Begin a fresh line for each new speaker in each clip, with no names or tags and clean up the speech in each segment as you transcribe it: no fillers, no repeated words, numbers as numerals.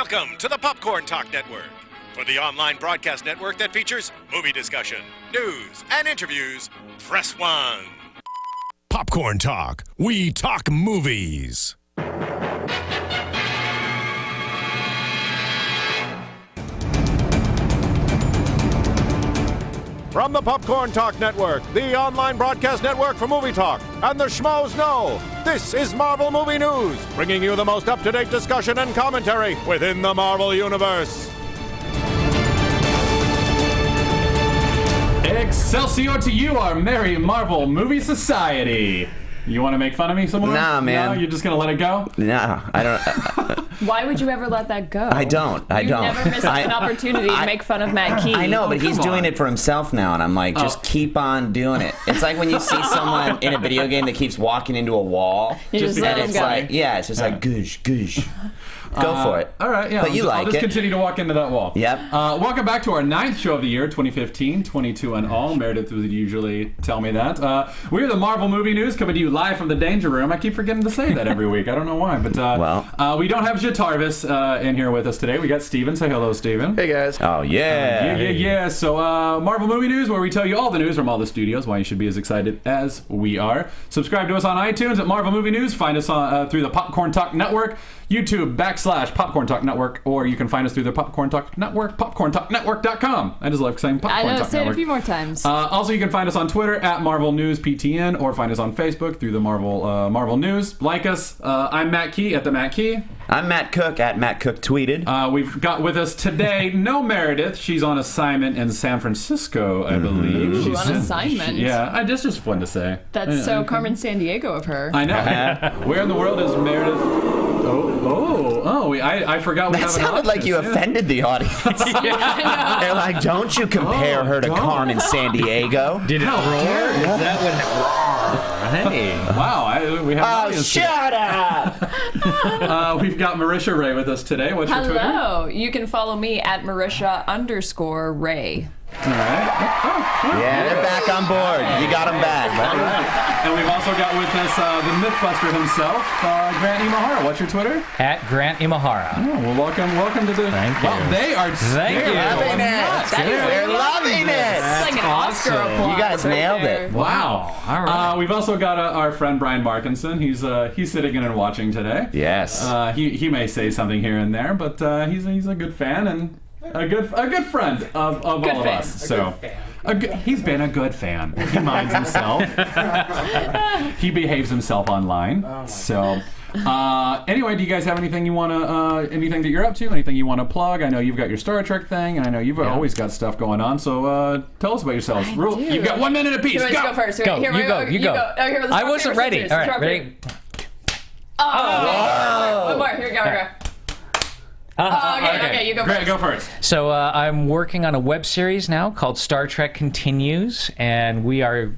Welcome to the Popcorn Talk Network, for the online broadcast network that features movie discussion, news, and interviews. Press 1.
Popcorn Talk. We talk movies.
From the Popcorn Talk Network, the online broadcast network for movie talk, and the schmoes know, this is Marvel Movie News, bringing you the most up-to-date discussion and commentary within the Marvel Universe.
Excelsior to you, our merry Marvel Movie Society. You want to make fun of me some more?
Nah, man.
No, you're just going to let it go?
No, I don't.
Why would you ever let that go?
I don't.
You never miss an opportunity to make fun of Matt Key.
I know, but he's doing
on.
it for himself now, and I'm like, just keep on doing it. It's like when you see someone in a video game that keeps walking into a wall,
just
and
let
it's
him go.
like, it's just like, goosh, goosh. Go for it.
All right, yeah.
But you like
I'll just
it.
continue to walk into that wall.
Yep.
Welcome back to our 9th show of the year, 2015, 22 and all. Meredith would usually tell me that. We're the Marvel Movie News, coming to you live from the Danger Room. I keep forgetting to say that every week. I don't know why, but we don't have Jatarvis in here with us today. We got Steven. Say hello, Steven.
Hey, guys.
Oh, yeah.
Yeah. So, Marvel Movie News, where we tell you all the news from all the studios, why you should be as excited as we are. Subscribe to us on iTunes at Marvel Movie News. Find us on through the Popcorn Talk Network, YouTube /Popcorn Talk Network, or you can find us through the Popcorn Talk Network, popcorntalknetwork.com. I just love saying Popcorn
I know,
Talk
say
Network.
it a few more times.
Also, you can find us on Twitter at Marvel News PTN, or find us on Facebook through the Marvel News. Like us. I'm Matt Key at the Matt Key.
I'm Matt Cook at Matt Cook Tweeted.
We've got with us today no Meredith. She's on assignment in San Francisco, I believe.
Ooh,
She's
on assignment?
Yeah, that's just fun to say.
That's so Carmen Sandiego of her.
I know. Where in the world is Meredith? I forgot we
That
have an
sounded like you
audience,
offended the audience. They're like, don't you compare her to Carmen Sandiego.
Did it roar? Is that what it Hey.
Wow, we have an
Oh,
audience
shut up!
We've got Marisha Ray with us today. What's your Twitter?
Hello. You can follow me at Marisha_Ray.
All right.
Yeah, they're back on board. You got them back.
All right. And we've also got with us the Mythbuster himself, Grant Imahara. What's your Twitter?
At Grant Imahara.
Oh, well, welcome to the...
Thank you.
Well, they are...
Thank you.
Loving it. They're loving it.
It's like an Oscar applause.
You guys
right
nailed
there.
it.
Wow.
All right.
We've also got our friend Brian Markinson. He's sitting in and watching today.
Yes.
He may say something here and there, but he's a good fan and a good friend of all of us. So he's been a good fan. He minds himself. He behaves himself online. So. Anyway, do you guys have anything you want to, anything that you're up to, anything you want to plug? I know you've got your Star Trek thing, and I know you've always got stuff going on. So tell us about yourselves. You've got 1 minute apiece.
Who wants to go first?
Go,
Here,
you go.
Oh, here, let's
I
rock,
wasn't
paper,
ready.
scissors.
All
Let's
right,
rock,
ready?
paper. One more. Here we go. Okay, you go
Grant,
first.
go first.
So I'm working on a web series now called Star Trek Continues, and we are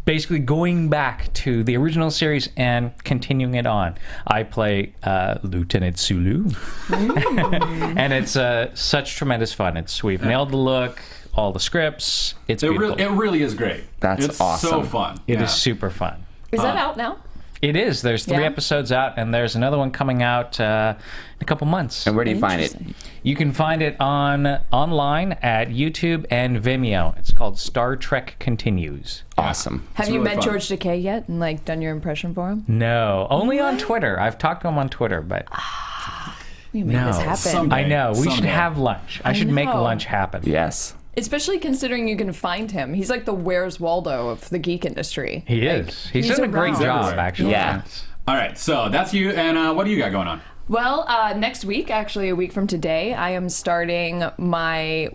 basically going back to the original series and continuing it on. I play Lieutenant Sulu, and it's such tremendous fun. We've nailed the look, all the scripts. It's beautiful.
It really is great.
That's
awesome.
awesome.
So fun.
It is super fun.
Is that out now?
It is. There's 3 episodes out, and there's another one coming out in a couple months.
And where do you find it?
You can find it online at YouTube and Vimeo. It's called Star Trek Continues.
Awesome.
Have
It's
you
really
met
fun.
George Takei yet and done your impression for him?
No, only on Twitter. I've talked to him on Twitter, but
We made this happen.
someday.
I know. We should
Someday.
have lunch. I should make
know.
lunch happen.
Yes.
Especially considering you can find him. He's like the Where's Waldo of the geek industry.
He
Like,
is. He's done a great
around.
job,
everywhere.
actually.
Yeah.
All right, so that's you. And what do you got going on?
Well, next week, actually a week from today, I am starting I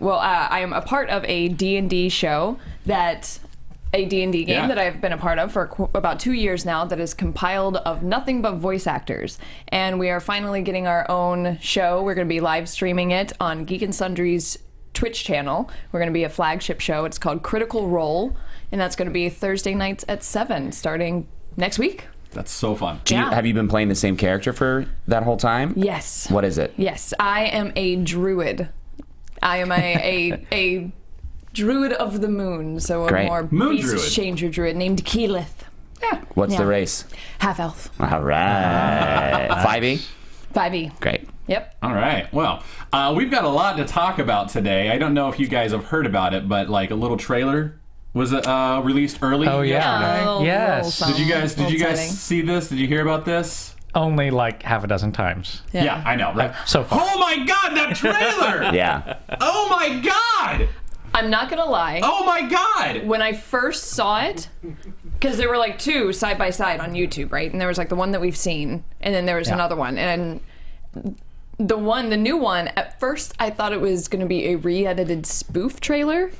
am a part of a D&D show a D&D game that I've been a part of for about 2 years now that is compiled of nothing but voice actors. And we are finally getting our own show. We're going to be live streaming it on Geek and Sundry's Twitch channel. We're going to be a flagship show. It's called Critical Role, and that's going to be Thursday nights at 7 starting next week.
That's so fun.
Have you been playing the same character for that whole time?
Yes.
What is it?
Yes, I am a druid. I am a druid of the moon, so a
Great.
more
Moon
beast
druid.
changer druid named Keyleth.
What's
Yeah.
the race?
Half elf.
All right. 5e?
5e.
Great.
Yep.
All right. Well, we've got a lot to talk about today. I don't know if you guys have heard about it, but like a little trailer was released early.
Oh, yeah.
Little
Yes.
something,
Did you guys
exciting.
see this? Did you hear about this?
Only like half a dozen times.
Yeah, I know, right?
So far.
Oh my God, that trailer!
Yeah.
Oh my God!
I'm not gonna lie.
Oh my God!
When I first saw it, because there were like two side by side on YouTube, right? And there was like the one that we've seen, and then there was another one. And the new one, at first I thought it was gonna be a re-edited spoof trailer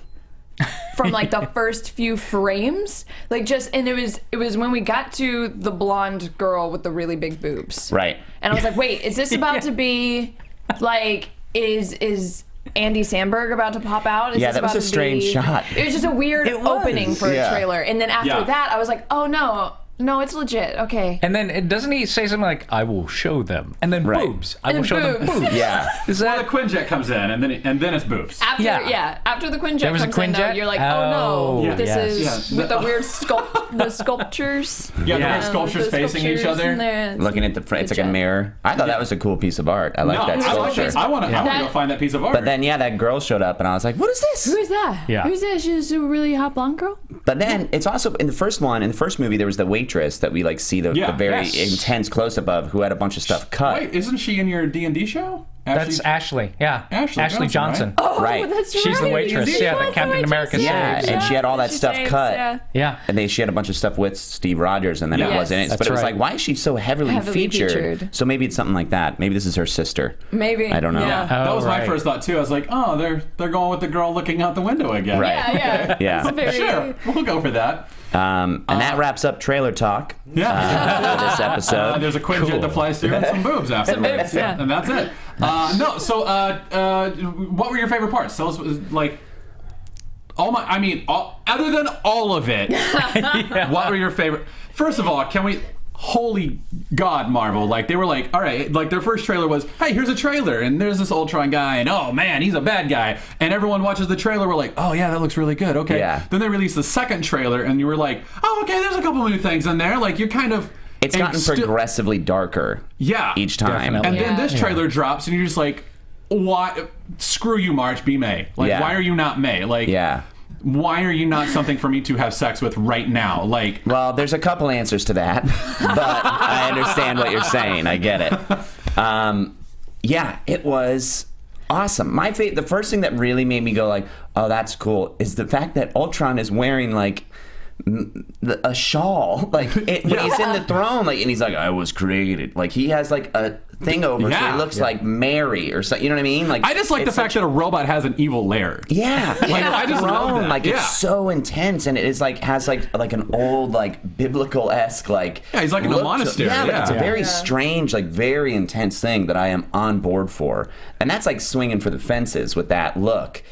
from like the first few frames. Like and it was when we got to the blonde girl with the really big boobs.
Right.
And I was like, wait, is this about to be like is Andy Samberg about to pop out? Is
Yeah,
this
that was
about
a
to
strange
be...
shot.
It was just a weird opening for
Yeah.
a trailer. And then after that, I was like, oh no, it's legit. Okay.
And then doesn't he say something like, I will show them? And then
Right.
boobs. I will
And
show them
boobs.
boobs.
Yeah.
Is
Well,
that...
the Quinjet comes in, and then it's boobs.
After the Quinjet
There was a
comes in, though,
Quinjet?
you're like,
Oh,
oh no,
yeah.
this
Yes.
is
Yeah.
with the weird the sculptures.
Yeah, the
Yeah.
weird sculptures
The
facing each
sculptures in
other.
there.
Looking at the front, it's like a
Quinjet.
mirror. I thought that was a cool piece of art. I like
No,
that
I like
sculpture.
it. I want to go find that piece of art.
But then, that girl showed up, and I was like, what is this?
Who is that?
Yeah.
Who's that? She's a really hot blonde girl?
But then, it's also, in the first movie, there was the waitress that we, like, see the very intense close-up of, who had a bunch of stuff cut.
Wait, isn't she in your D&D show?
That's Ashley. Yeah.
Ashley
Johnson.
Johnson,
Oh,
Right.
that's
She's
right.
the waitress.
She
Yeah,
was
that Captain
waitress.
America
Yeah,
saves.
and she had all that
She
stuff
saves,
cut.
yeah.
Yeah.
And she had a bunch of stuff with Steve Rogers, and then it
Yes.
wasn't it.
That's
But it was
right.
like, why is she so heavily featured? So maybe it's something like that. Maybe this is her sister.
Maybe.
I don't know.
Yeah.
That was my
right.
first thought too. I was like, oh, they're going with the girl looking out the window again.
Right.
Yeah.
Yeah.
It's very,
Sure, we'll go for that.
And that wraps up trailer talk
Yeah.
for this episode.
There's a Quinjet that flies through and some boobs afterwards.
boobs, yeah.
And that's it. What were your favorite parts? Tell us, like, other than all of it, what were your favorite? First of all, can we... Holy God, Marvel. Like, they were like, all right, like, their first trailer was, hey, here's a trailer, and there's this Ultron guy, and oh, man, he's a bad guy. And everyone watches the trailer, we're like, oh, yeah, that looks really good. Okay.
Yeah.
Then they released the second trailer, and you were like, oh, okay, there's a couple of new things in there. Like, you're kind of...
It's gotten progressively darker
each
time.
Definitely.
And then
Yeah.
this trailer drops, and you're just like, why? Screw you, March, be May. Like,
Yeah.
why are you not May? Like,
Yeah.
why are you not something for me to have sex with right now? Like,
Well, there's a couple answers to that, but I understand what you're saying. I get it. Yeah, it was awesome. The first thing that really made me go like, oh, that's cool, is the fact that Ultron is wearing like a shawl, like when he's in the throne, like, and he's like, I was created. Like, he has like a thing over, so he looks like Mary or something. You know what I mean? Like,
I just like the fact that a robot has an evil lair.
Yeah, like
I just love that.
Like,
Yeah.
it's so intense, and it is like has like an old like biblical-esque like.
Yeah, he's like in a
look
monastery,
Yeah, like,
yeah.
it's a
Yeah.
very strange, like very intense thing that I am on board for, and that's like swinging for the fences with that look.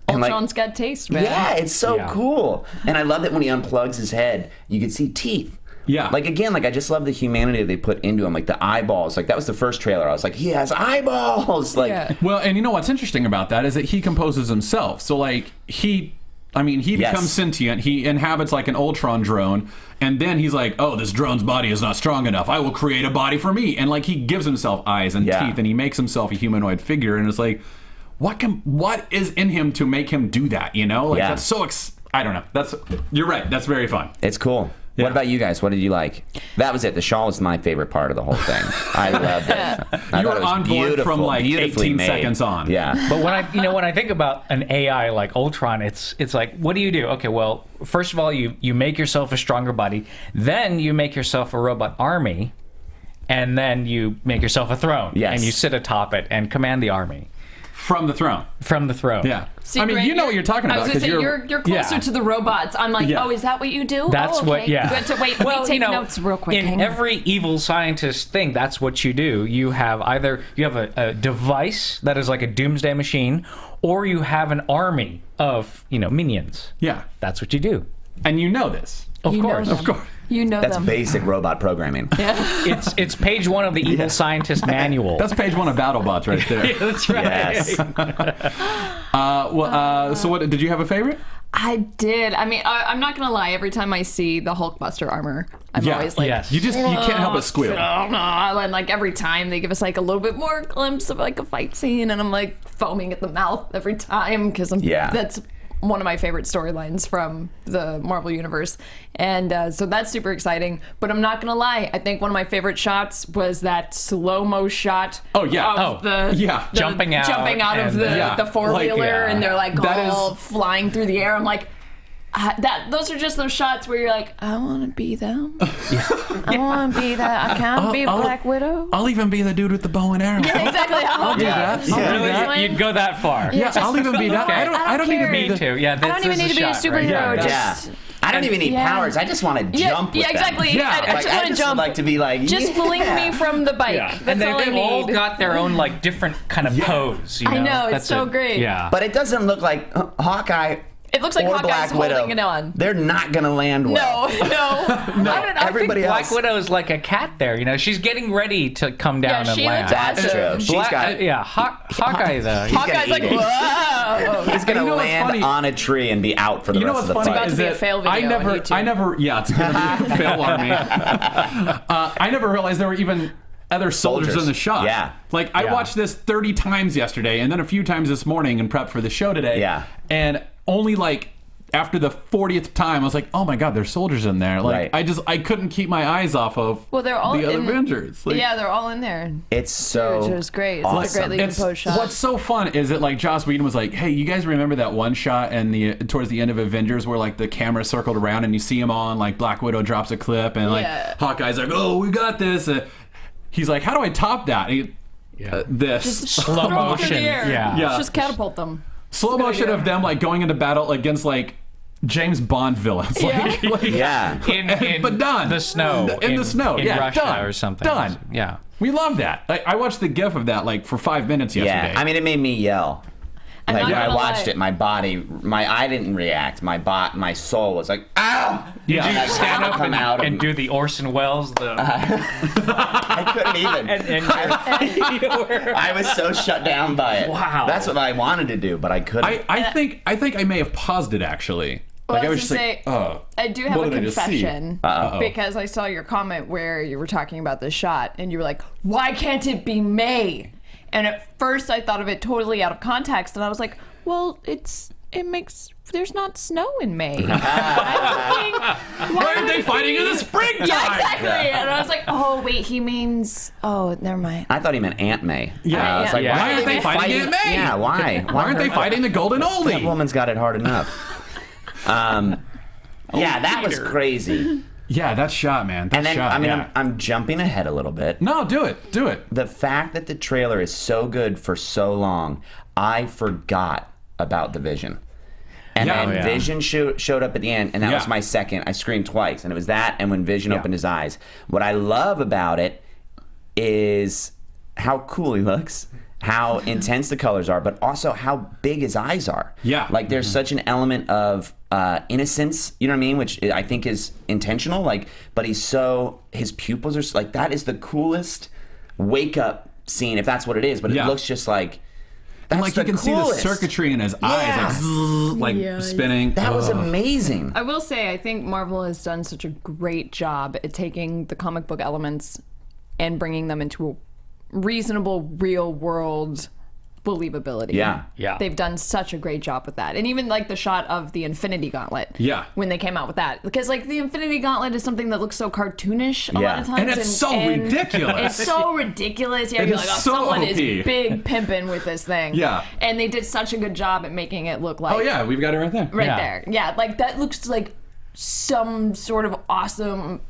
And, like,
Ultron's got taste, man.
yeah, it's so
Yeah.
cool, and I love that when he unplugs his head, you can see teeth.
Yeah.
Like, again, like, I just love the humanity they put into him, like the eyeballs. Like, that was the first trailer. I was like, he has eyeballs. Like,
Yeah.
Well, and you know what's interesting about that is that he composes himself. So, like, he becomes sentient. He inhabits like an Ultron drone, and then he's like, "Oh, this drone's body is not strong enough. I will create a body for me." And like, he gives himself eyes and teeth, and he makes himself a humanoid figure. And it's like, what is in him to make him do that? You know, like that's so. I don't know. You're right. That's very fun.
it's cool.
Yeah.
What about you guys? What did you like? That was it. The shawl was my favorite part of the whole thing. I loved it. I
You
thought
were
it was
on board from, like,
beautifully
18
made.
seconds on.
Yeah.
But when I think about an AI like Ultron, it's like, what do you do? Okay, well, first of all, you make yourself a stronger body, then you make yourself a robot army, and then you make yourself a throne,
Yes.
and you sit atop it and command the army
From the throne.
from the throne.
Yeah.
See,
I mean,
Grant,
you know what you're talking about.
I was gonna
'cause
say you're closer
Yeah.
to the robots. I'm like,
Yeah.
oh, is that what you do?
That's
oh,
what,
okay.
yeah.
Good to wait. Well, take notes real quick.
In
Hang on.
every evil scientist thing, that's what you do. You have a device that is like a doomsday machine, or you have an army of, minions.
Yeah.
That's what you do.
And you know this.
Of
You know
course.
them.
Of course.
You know
That's
them.
basic robot programming.
It's page 1 of the evil scientist manual.
That's page 1 of BattleBots right there.
That's right.
Yes.
So what did you have a favorite?
I did. I mean, I'm not gonna lie. Every time I see the Hulkbuster armor, I'm always like,
yes.
You can't help but squeal.
oh no! And like every time they give us like a little bit more glimpse of like a fight scene, and I'm like foaming at the mouth every time because that's one of my favorite storylines from the Marvel Universe. And so that's super exciting. But I'm not going to lie. I think one of my favorite shots was that slow-mo shot of
jumping out
of the four-wheeler, and they're like all flying through the air. I'm like, those are just those shots where you're like, I want to be them. I want to be that. I can't be Black Widow.
I'll even be the dude with the bow and arrow.
Yeah, exactly.
I'll do that.
Really? You'd go that far?
Yeah, I'll even be that. I don't need to be
Me too. Yeah,
I don't even need to be a superhero.
Yeah. I don't even need powers. I just want to jump with
them.
Exactly.
Yeah, I just want to jump.
Like to be like,
just fling me from the bike.
Yeah.
That's
And
all I
they've
need.
all got their own like different kind of pose.
I know, it's so great.
Yeah.
But it doesn't look like Hawkeye.
It looks like
or
Hawkeye's
Black Widow.
holding it on.
They're not gonna land well.
No.
Everybody
Black
else.
Widow's like a cat there. You know, she's getting ready to come down and
she
land.
looks
That's true. She's got.
Hawkeye though.
Hawkeye's like, whoa.
He's gonna
You know what's
land
funny?
on a tree and be out for the rest of the
what's funny
fight.
It's about to be a
is
fail
that
video on YouTube.
it's gonna be a fail army. I never realized there were even other soldiers in the shot.
Yeah.
Like, I watched this 30 times yesterday and then a few times this morning in prep for the show today.
Yeah.
And only like after the 40th time, I was like, oh my God, there's soldiers in there. Like,
Right.
I couldn't keep my eyes off of
They're all
the other
in,
Avengers. Like,
yeah, they're all in there.
It's so.
Which is great. It's
awesome.
a greatly composed shot.
What's so fun is that like Joss Whedon was like, hey, you guys remember that one shot towards the end of Avengers where like the camera circled around and you see him on like Black Widow drops a clip and like Hawkeye's like, oh, we got this. He's like, how do I top that? This
Just
slow
throw 'em
motion.
through the air.
Yeah.
Just catapult them.
slow motion of them like going into battle against like James Bond villains. Like,
Yeah.
In
but done.
the snow.
In the snow.
In
Yeah,
Russia
done.
or something.
Done.
Yeah.
We love that. I watched the GIF of that like for 5 minutes yesterday.
Yeah. I mean, it made me yell.
I'm
Like
not
when I
gonna
watched
lie.
it, my body, I didn't react. My soul was like, ow!
Did
And
you
I
stand up
come out of
and do the Orson Welles?
I couldn't even. I was so shut down by it.
Wow.
That's what I wanted to do, but I couldn't.
I think I may have paused it actually. Like I was just like, oh.
I do have
what
a
did I just see?
confession because I saw your comment where you were talking about the shot and you were like, why can't it be May? And at first I thought of it totally out of context and I was like, well, there's not snow in May.
Why aren't they fighting in the springtime?
Yeah, exactly. And I was like, oh wait, he means, never mind.
I thought he meant Aunt May.
Yeah.
I was like,
Yeah.
Why aren't they fighting Aunt May?
Yeah, why?
Why aren't they fighting the Golden
That
Oldie?
woman's got it hard enough. Yeah, that was crazy.
Yeah, that shot, man. That
And then,
shot,
I mean,
yeah.
I'm jumping ahead a little bit.
No, do it. Do it.
The fact that the trailer is so good for so long, I forgot about the Vision. And
Yeah.
then
Oh, yeah.
Vision showed up at the end, and that
Yeah.
was my second. I screamed twice, and it was that and when Vision
Yeah.
opened his eyes. What I love about it is how cool he looks, how intense the colors are, but also how big his eyes are.
Yeah.
Like there's such an element of innocence, you know what I mean? Which I think is intentional. Like, but his pupils are like, that is the coolest wake up scene, if that's what it is. But
Yeah.
it looks just like.
And
That's
like you can
coolest.
see the circuitry in his
Yeah.
eyes, like, zzz, like spinning.
That was
Ugh.
amazing.
I will say, I think Marvel has done such a great job at taking the comic book elements and bringing them into a reasonable, real world believability.
Yeah.
Yeah.
They've done such a great job with that. And even like the shot of the Infinity Gauntlet.
Yeah.
When they came out with that. Because like the Infinity Gauntlet is something that looks so cartoonish a lot
Yeah.
of times.
And it's so ridiculous.
It's so ridiculous. Yeah,
It
you're
is
like,
so
someone
OP.
is big pimping with this thing.
Yeah.
And they did such a good job at making it look like
Oh yeah, we've got it right there.
right
Yeah.
there. Yeah, like that looks like some sort of awesome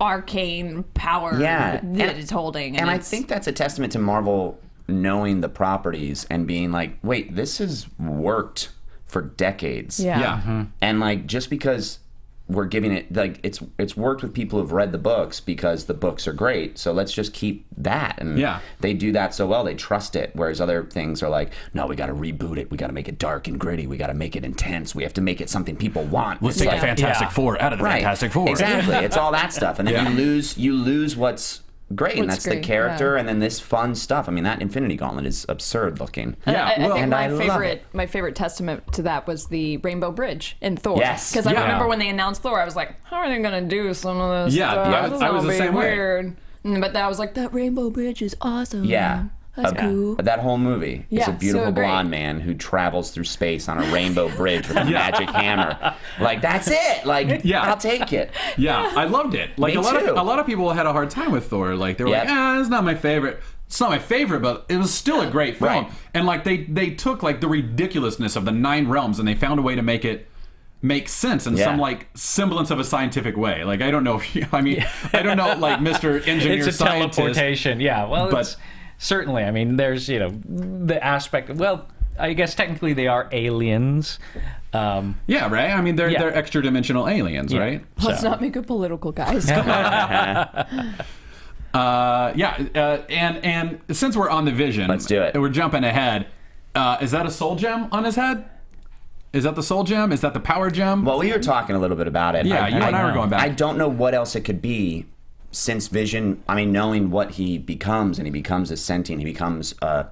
arcane power
Yeah.
that it's holding.
And I
it's-
think that's a testament to Marvel knowing the properties and being like, wait, this has worked for decades.
Yeah.
Yeah.
And like, just because we're giving it, like, it's worked with people who've read the books because the books are great. So let's just keep that. And
Yeah.
they do that so well. They trust it. Whereas other things are like, no, we got to reboot it. We got to make it dark and gritty. We got to make it intense. We have to make it something people want.
Let's
It's
take
like,
the Fantastic
Yeah.
Four out of the
right.
Fantastic Four.
Exactly. It's all that stuff. And then
Yeah.
you lose what's great, and
What's
that's the
great,
character,
yeah.
and then this fun stuff. I mean, that Infinity Gauntlet is absurd looking.
Yeah,
I think
and I
my
love it.
favorite testament to that was the Rainbow Bridge in Thor.
Yes.
Because I
Yeah.
remember when they announced Thor, I was like, how are they gonna do some of this
Yeah,
stuff?
yeah,
This is
I was
gonna
the
be
same way.
weird. But then I was like, that Rainbow Bridge is awesome.
Yeah.
That's cool.
That whole movie is
Yeah,
a beautiful
so great.
blonde man who travels through space on a rainbow bridge with a magic hammer. Like, that's it. Like,
Yeah.
I'll take it.
Yeah, I loved it. Like
Me
a lot
too.
of people had a hard time with Thor. Like they were
Yep.
like, it's not my favorite. It's not my favorite, but it was still a great film.
Right.
And like they took like the ridiculousness of the 9 realms and they found a way to make it make sense in
Yeah.
some like semblance of a scientific way. Like I don't know if I don't know like Mr. Engineer
It's a
Scientist.
teleportation. Yeah. Well,
But-
it's, certainly. I mean, there's the aspect. Well, I guess technically they are aliens.
Yeah, right. I mean they're extra dimensional aliens, right?
Let's not make it political, guys. Come on.
And since we're on the Vision,
Let's do it.
and we're jumping ahead. Is that a soul gem on his head? Is that the soul gem? Is that the power gem?
Well, we were talking a little bit about it.
yeah, you and I were going back.
I don't know what else it could be since Vision, I mean, knowing what he becomes, and he becomes a sentient, he becomes a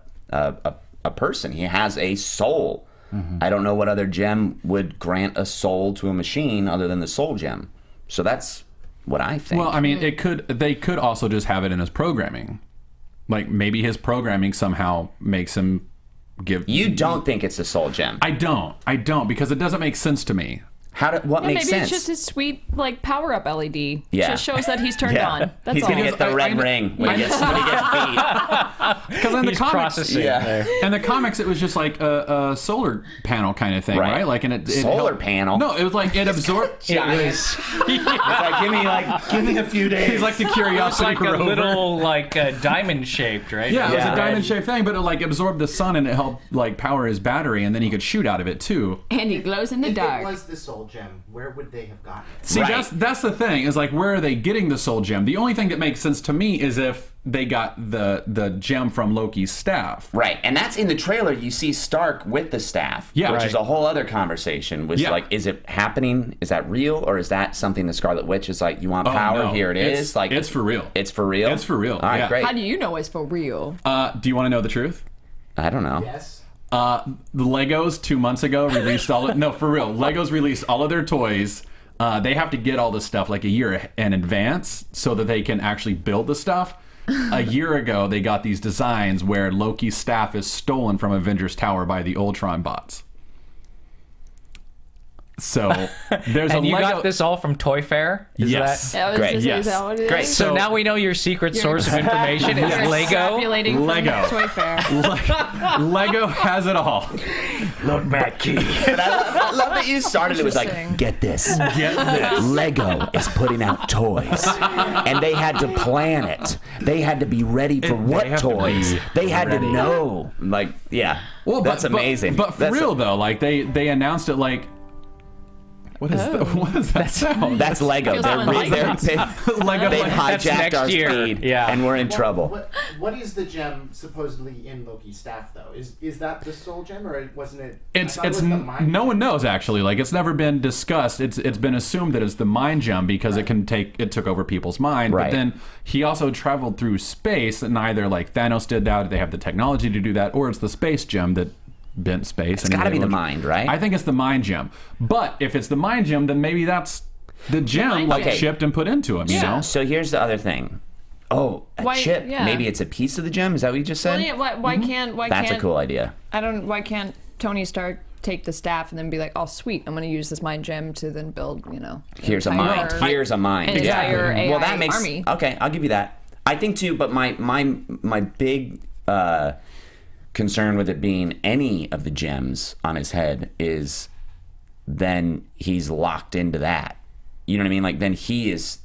person. He has a soul.
Mm-hmm.
I don't know what other gem would grant a soul to a machine other than the soul gem. So that's what I think.
Well, I mean, they could also just have it in his programming. Like maybe his programming somehow makes him give.
You don't think it's a soul gem?
I don't because it doesn't make sense to me.
What
Yeah,
makes
maybe
sense?
it's just his sweet like power up LED.
Yeah.
Just shows that he's turned
Yeah.
on. That's
He's
all.
gonna get the red
I-
ring when he gets beat.
Because in the
He's
comics,
processing there.
in the comics, it was just like a solar panel kind of thing,
Right.
right? Like, and it
Solar
helped-
panel?
No, it was like it absorbed.
It was
It's like, give me a few days.
He's like the
it's
Curiosity
like a
rover.
little diamond shaped, right?
Yeah, it was
Yeah.
a diamond-shaped thing, but it like absorbed the sun and it helped like power his battery, and then he could shoot out of it too.
And he glows in the
If
dark.
it was the soul gem, where would they have gotten it?
See,
Right.
that's the thing is like where are they getting the soul gem? The only thing that makes sense to me is if they got the gem from Loki's staff.
Right, and that's in the trailer. You see Stark with the staff,
Yeah.
which
Right.
is a whole other conversation. Was
Yeah.
like, is it happening? Is that real, or is that something the Scarlet Witch is like? You want
Oh,
power?
no.
Here it
It's-
is. Like,
it's for real.
It's for real.
It's for real,
All right,
yeah.
great.
How do you know it's for real?
Do you want to know the truth?
I don't know.
Yes.
The Legos 2 months ago released no, for real. Legos released all of their toys. They have to get all this stuff like a year in advance so that they can actually build the stuff. A year ago, they got these designs where Loki's staff is stolen from Avengers Tower by the Ultron bots. So there's
And
a
you
Lego.
got this all from Toy Fair? Is
Yes.
That was
Great.
just-
Yes.
is that what it
Great.
is?
So
So-
now we know your secret source of information is
You're
Lego.
extrapolating from
Lego.
Toy Fair.
Lego has it all.
Look back, key. But I love that you started. It was like,
Interesting.
get this.
Get this.
Lego is putting out toys, and they had to plan it. They had to be ready for what
have to
toys.
be
They had to know. Like, yeah.
Well,
that's amazing.
But for
That's-
real though, like they announced it like. What is that sound?
That's Lego.
Feels
They've
like
Lego.
they've
That's
hijacked
next
our
year.
speed,
Yeah.
and we're in trouble.
What is the gem supposedly in Loki's staff, though? Is that the soul gem, or wasn't it? I
It's
thought it was the mind
no
gem.
one knows actually. Like it's never been discussed. It's been assumed that it's the mind gem because it took over people's mind.
Right.
But then he also traveled through space, and either like Thanos did that, or they have the technology to do that, or it's the space gem that bent space.
It's got to be the mind, right?
I think it's the mind gem. But if it's the mind gem, then maybe that's the gem
mind
like
gem.
shipped and put into him. You know?
So here's the other thing. Oh, a
Why-
chip.
yeah.
Maybe it's a piece of the gem. Is that what you just said?
Well, yeah, why can't
That's a cool idea.
why can't Tony Stark take the staff and then be like, oh sweet, I'm gonna use this mind gem to then build,
Here's a mind. Here's a mind.
an entire AI
well, that makes
army.
okay. I'll give you that. I think too. But my big concern with it being any of the gems on his head is then he's locked into that. You know what I mean? Like then he's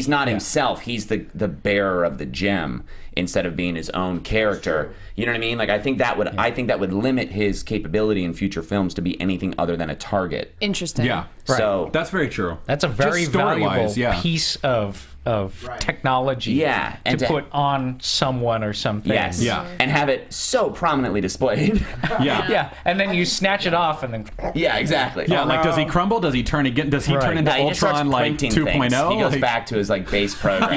not himself. He's the bearer of the gem instead of being his own character. You know what I mean? Like I think that would limit his capability in future films to be anything other than a target.
Interesting.
Yeah.
So
That's very true.
That's a very
Just
valuable
story-wise, yeah.
piece of technology
Yeah, and
to put on someone or something.
Yes.
Yeah.
And have it so prominently displayed.
Yeah.
Yeah, and then you snatch it off and then...
Yeah, exactly.
Yeah, like does he crumble? Does he turn again? Does he turn into
No, he just starts
Ultron like
printing
2.0?
things. He goes
Like,
back to his like base program.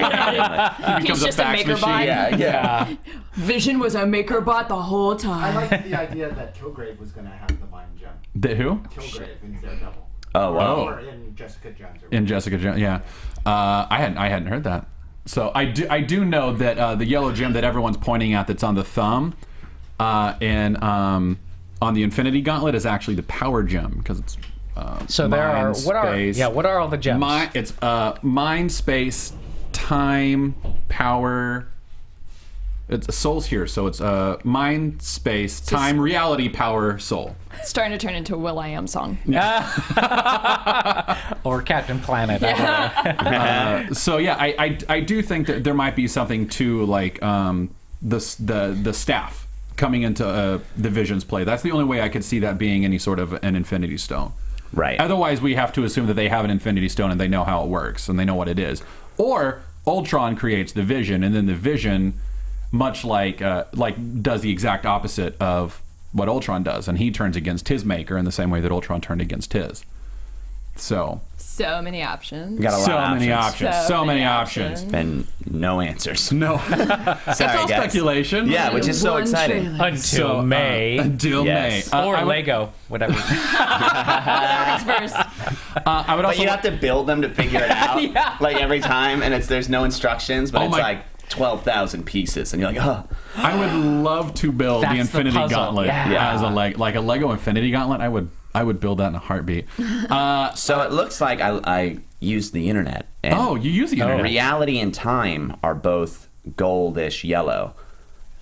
he becomes
just a
fax
maker
machine.
bot.
Yeah.
Vision was a maker bot the whole
I
time.
like the idea that Kilgrave was going to have the mind gem.
The who?
Kilgrave in Daredevil.
Oh wow.
Or in Jessica Jones. Or
In Jessica Jones, yeah. I hadn't heard that. So I do know that the yellow gem that everyone's pointing at that's on the thumb and on the Infinity Gauntlet is actually the power gem because it's
So there are...
mind,
What
space,
are all the gems?
It's mind, space, time, power. It's soul's here, so it's mind, space, time, reality, power, soul.
It's starting to turn into a Will.i.am song.
Or Captain Planet. I don't know.
So yeah, I do think that there might be something to like the staff coming into the Vision's play. That's the only way I could see that being any sort of an Infinity Stone.
Right.
Otherwise, we have to assume that they have an Infinity Stone and they know how it works and they know what it is. Or Ultron creates the Vision, and then the Vision, much like does the exact opposite of what Ultron does, and he turns against his maker in the same way that Ultron turned against his. So
Many options.
Got a lot of
many options. So many options.
And no answers.
No.
Sorry,
It's all
guys.
speculation.
Yeah, which is so
One
exciting.
trailer.
Until May.
Until
Yes.
May.
or
I would-
Lego. Whatever.
First.
I would
But
also
you have to build them to figure it out, like every time, and there's no instructions, but
Oh
it's
my-
like 12,000 pieces, and you're like, oh.
I would love to build
That's
the
the
Infinity
puzzle.
Gauntlet
Yeah.
as like a Lego Infinity Gauntlet. I would build that in a heartbeat.
So it looks like I used the internet. And
Oh, you use the internet.
reality and time are both goldish yellow,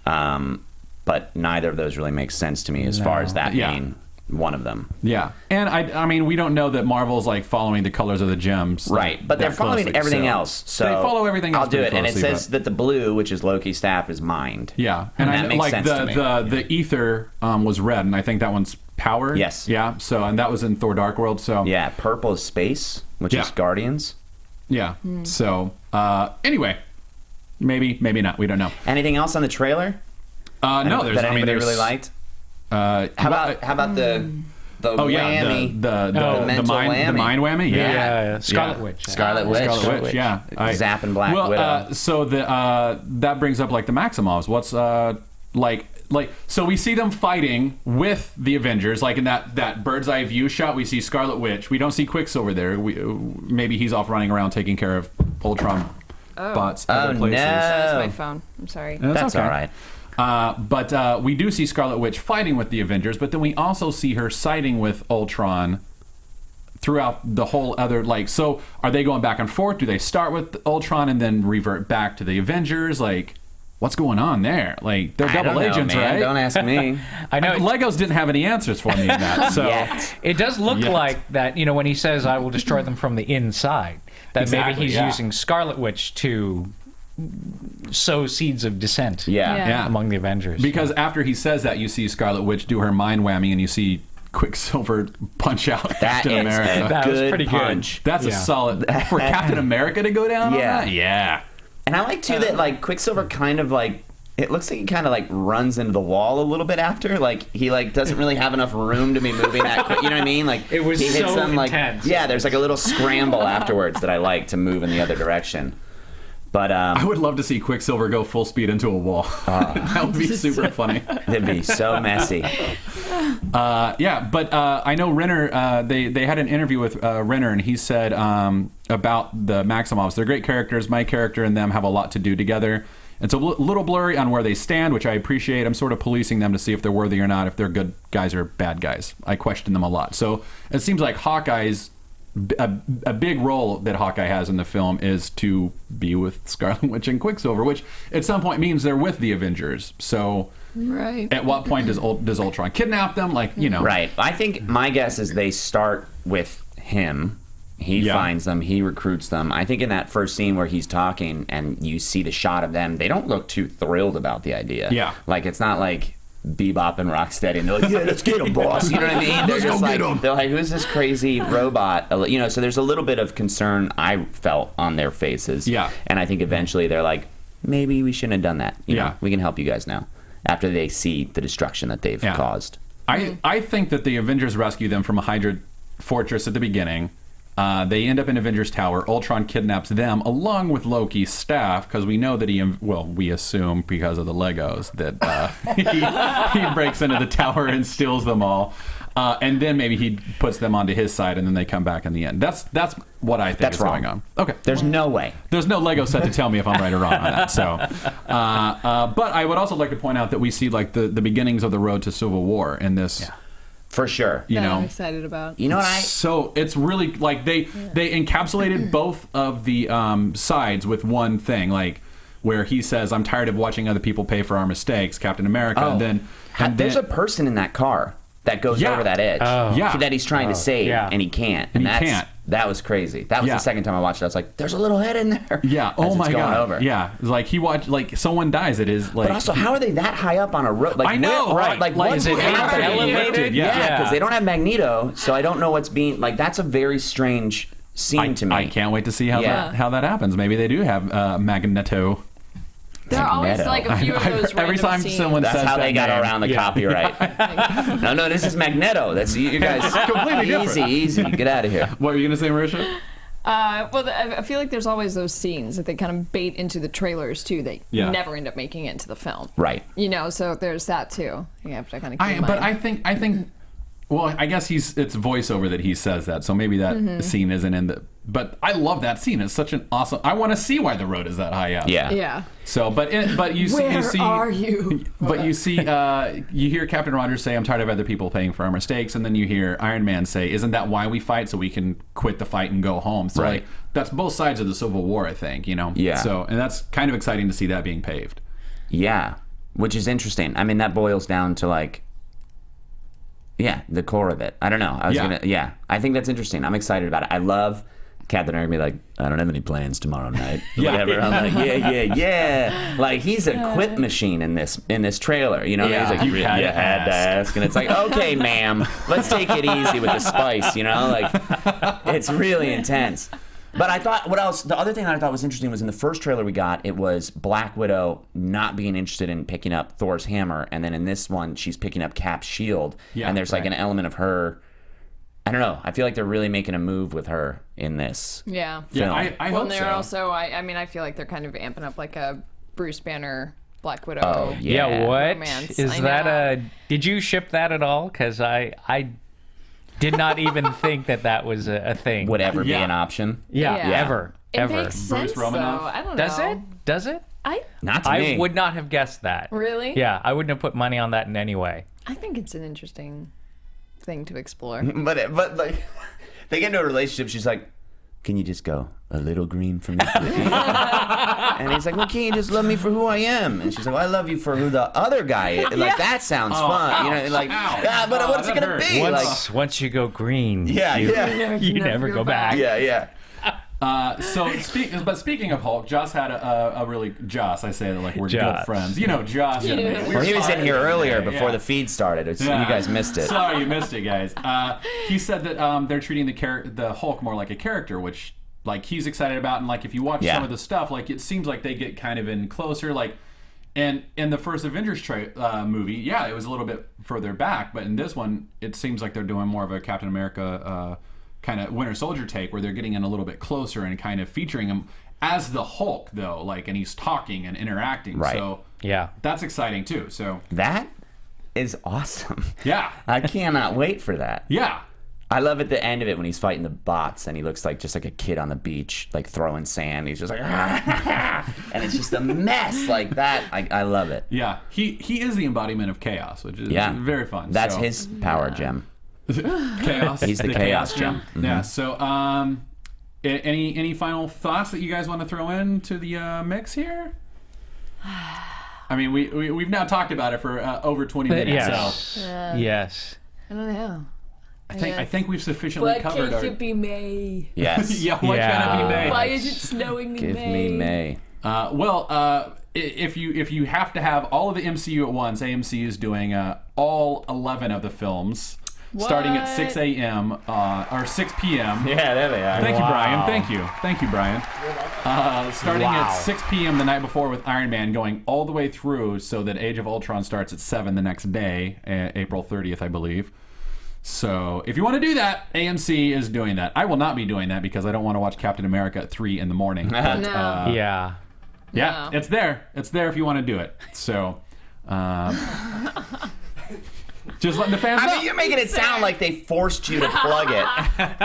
but neither of those really makes sense to me as far as that
Yeah.
being one of them.
Yeah, and I mean we don't know that Marvel's like following the colors of the gems,
Right, but they're
that
following
closely,
everything
so-
else. So
they follow everything else.
I'll do
pretty
it, and it
closely,
says
but-
that the blue, which is Loki's staff, is mind.
Yeah, and
that
I
makes
like
sense to me.
the ether was red, and I think that one's power.
Yes.
Yeah. So and that was in Thor: Dark World. So
Yeah, purple is space, which
Yeah.
is Guardians.
yeah. So anyway, maybe not. We don't know.
Anything else on the trailer?
No, there's.
that
I mean,
anybody
there's
really liked.
How
How about the
Oh yeah,
whammy?
the
mental
mind
whammy.
the mind whammy. Yeah.
Yeah. Scarlet Witch.
Scarlet Witch.
Scarlet Witch. Yeah.
Zapping Black
well,
Widow.
so the that brings up like the Maximoffs. What's like so we see them fighting with the Avengers, like in that bird's eye view shot. We see Scarlet Witch. We don't see Quicksilver there. Maybe he's off running around taking care of Ultron bots other places.
That's
No.
my phone. I'm sorry.
That's
okay.
all right.
But we do see Scarlet Witch fighting with the Avengers, but then we also see her siding with Ultron throughout the whole other, like, so are they going back and forth? Do they start with Ultron and then revert back to the Avengers? Like, what's going on there? Like, they're
I
double
don't know,
agents,
man.
right?
Don't ask me.
I know.
Legos didn't have any answers for me in that. So
Yet.
It does look
Yet.
like that, when he says, I will destroy them from the inside, that
Exactly,
maybe he's
yeah.
using Scarlet Witch to sow seeds of dissent
Yeah.
Yeah.
among the Avengers.
because after he says that, you see Scarlet Witch do her mind whammy and you see Quicksilver punch out
That
Captain
is
America.
a
That was
good
pretty good.
punch.
That's a
Yeah.
solid for Captain America to go down.
Yeah.
On that? Yeah.
And I like too that like Quicksilver kind of like it looks like he kind of like runs into the wall a little bit after. Like he like doesn't really have enough room to be moving that quick. You know what I mean? Like
It was
he hits
so
them, like,
intense.
yeah, there's like a little scramble afterwards that I like to move in the other direction. But
I would love to see Quicksilver go full speed into a wall. That would be super funny.
it'd be so messy.
Yeah, but I know Renner, they had an interview with Renner, and he said about the Maximoffs. They're great characters. My character and them have a lot to do together. It's a little blurry on where they stand, which I appreciate. I'm sort of policing them to see if they're worthy or not, if they're good guys or bad guys. I question them a lot. So it seems like Hawkeye's a big role that Hawkeye has in the film is to be with Scarlet Witch and Quicksilver, which at some point means they're with the Avengers. So
Right.
at what point does Ultron kidnap them? Like,
Right. I think my guess is they start with him. He
Yeah.
finds them. He recruits them. I think in that first scene where he's talking and you see the shot of them, they don't look too thrilled about the idea.
Yeah.
Like it's not like Bebop and Rocksteady, and they're like, yeah, let's get him, boss. You know what I mean? They're just like, they're like, who's this crazy robot? You know, so there's a little bit of concern I felt on their faces.
Yeah.
And I think eventually they're like, maybe we shouldn't have done that. You know, we can help you guys now after they see the destruction that they've caused.
I think that the Avengers rescue them from a Hydra fortress at the beginning. They end up in Avengers Tower. Ultron kidnaps them along with Loki's staff because we know that we assume because of the Legos that he breaks into the tower and steals them all. And then maybe he puts them onto his side and then they come back in the end. That's what I think is going on. Okay.
There's no way.
There's no Lego set to tell me if I'm right or wrong on that. So, but I would also like to point out that we see like the beginnings of the road to Civil War in this.
Yeah. For sure.
You know,
I'm excited about.
You know what
So it's really like they encapsulated both of the sides with one thing, like where he says, "I'm tired of watching other people pay for our mistakes," Captain America, and then
there's a person in that car that goes over that edge. That he's trying to save and he can't. And that was crazy. That was the second time I watched it. I was like, there's a little head in there.
Yeah. Oh my god.
Over.
Yeah. Like he watched like someone dies. It is like.
But also, how are they that high up on a road? Like,
I know, right?
Like what's happening?
Elevated?
Yeah, because they don't have Magneto, so I don't know what's being like. That's a very strange scene to me.
I can't wait to see how that happens. Maybe they do have Magneto.
There are always like a few of those
every time
scenes.
someone
That's
says
how
that
they got
name.
around the copyright. No, this is Magneto. That's you guys.
Completely different.
Easy. Get out of here.
What were you gonna say, Marisha?
Well, I feel like there's always those scenes that they kind of bait into the trailers too. They never end up making it into the film,
right?
You know, so there's that too. You have to kind of keep in mind.
But I think. Well, I guess it's voiceover that he says that, so maybe that scene isn't in the. But I love that scene. It's such an awesome. I want to see why the road is that high up.
Yeah.
So, but you see.
Where are you?
But you see, you hear Captain Rogers say, "I'm tired of other people paying for our mistakes," and then you hear Iron Man say, "Isn't that why we fight? So we can quit the fight and go home." So like, that's both sides of the Civil War, I think. You know.
Yeah.
So, and that's kind of exciting to see that being paved.
Yeah, which is interesting. I mean, that boils down to like. Yeah, the core of it. I don't know. I think that's interesting. I'm excited about it. I love Captain America be like, I don't have any plans tomorrow night. Whatever. I'm like, yeah. Like he's a quip machine in this trailer. You know, he's like, you had to ask, and it's like, okay, ma'am, let's take it easy with the spice. You know, like it's really intense. But I thought, what else? The other thing that I thought was interesting was in the first trailer we got, it was Black Widow not being interested in picking up Thor's hammer, and then in this one, she's picking up Cap's shield, and there's like an element of her. I don't know. I feel like they're really making a move with her in this.
Yeah.
Film.
I hope
they're
so.
also. I mean, I feel like they're kind of amping up like a Bruce Banner, Black Widow.
Oh yeah.
What
romance.
is that? Did you ship that at all? Because I did not even think that was a thing.
Would ever be an option?
Yeah.
It
Ever.
makes sense,
Romanoff?
though. I don't know.
Does it?
Not to
I
me.
would not have guessed that.
Really?
Yeah, I wouldn't have put money on that in any way.
I think it's an interesting thing to explore.
But like, they get into a relationship. She's like, "Can you just go a little green for me?" And he's like, "Well, can you just love me for who I am?" And she's like, "Well, I love you for who the other guy is." Like that sounds fun, you know? Like, but what's it gonna be?
Once you go green, you never go back.
Yeah.
Speaking of Hulk, Joss had a really I say it like we're
Joss.
good friends. You know, Joss. And me.
Well, he was in here earlier before the feed started. You guys missed it.
Sorry, you missed it, guys. He said that they're treating the Hulk more like a character, which like he's excited about, and like if you watch some of the stuff, like it seems like they get kind of in closer, like. And in the first Avengers movie, it was a little bit further back, but in this one, it seems like they're doing more of a Captain America kind of Winter Soldier take, where they're getting in a little bit closer and kind of featuring him as the Hulk, though, like, and he's talking and interacting.
Right.
So that's exciting too. So
that is awesome.
Yeah,
I cannot wait for that.
Yeah.
I love at the end of it when he's fighting the bots and he looks like just like a kid on the beach, like throwing sand. He's just like, and it's just a mess like that. I love it.
Yeah, he is the embodiment of chaos, which is very fun.
That's his power gem.
Chaos.
He's the chaos gem.
Mm-hmm. Yeah. So, any final thoughts that you guys want to throw into the mix here? I mean, we've now talked about it for over 20 minutes.
Yes.
Yes. I don't know.
I think we've sufficiently covered.
Why can't it be May?
Yes.
Why can't it be May?
Why is it snowing in
Give
May?
me May.
if you have to have all of the MCU at once, AMC is doing all 11 of the films. Starting at 6 a.m. Or 6 p.m.
Yeah, there they are.
Thank you, Brian. Thank you, Brian. Starting at 6 p.m. the night before with Iron Man, going all the way through so that Age of Ultron starts at 7 the next day, April 30th, I believe. So if you want to do that, AMC is doing that. I will not be doing that because I don't want to watch Captain America at 3 in the morning. But,
Yeah.
yeah, it's there. It's there if you want to do it. So. Just letting the fans know.
I mean, you're making it sound like they forced you to plug it,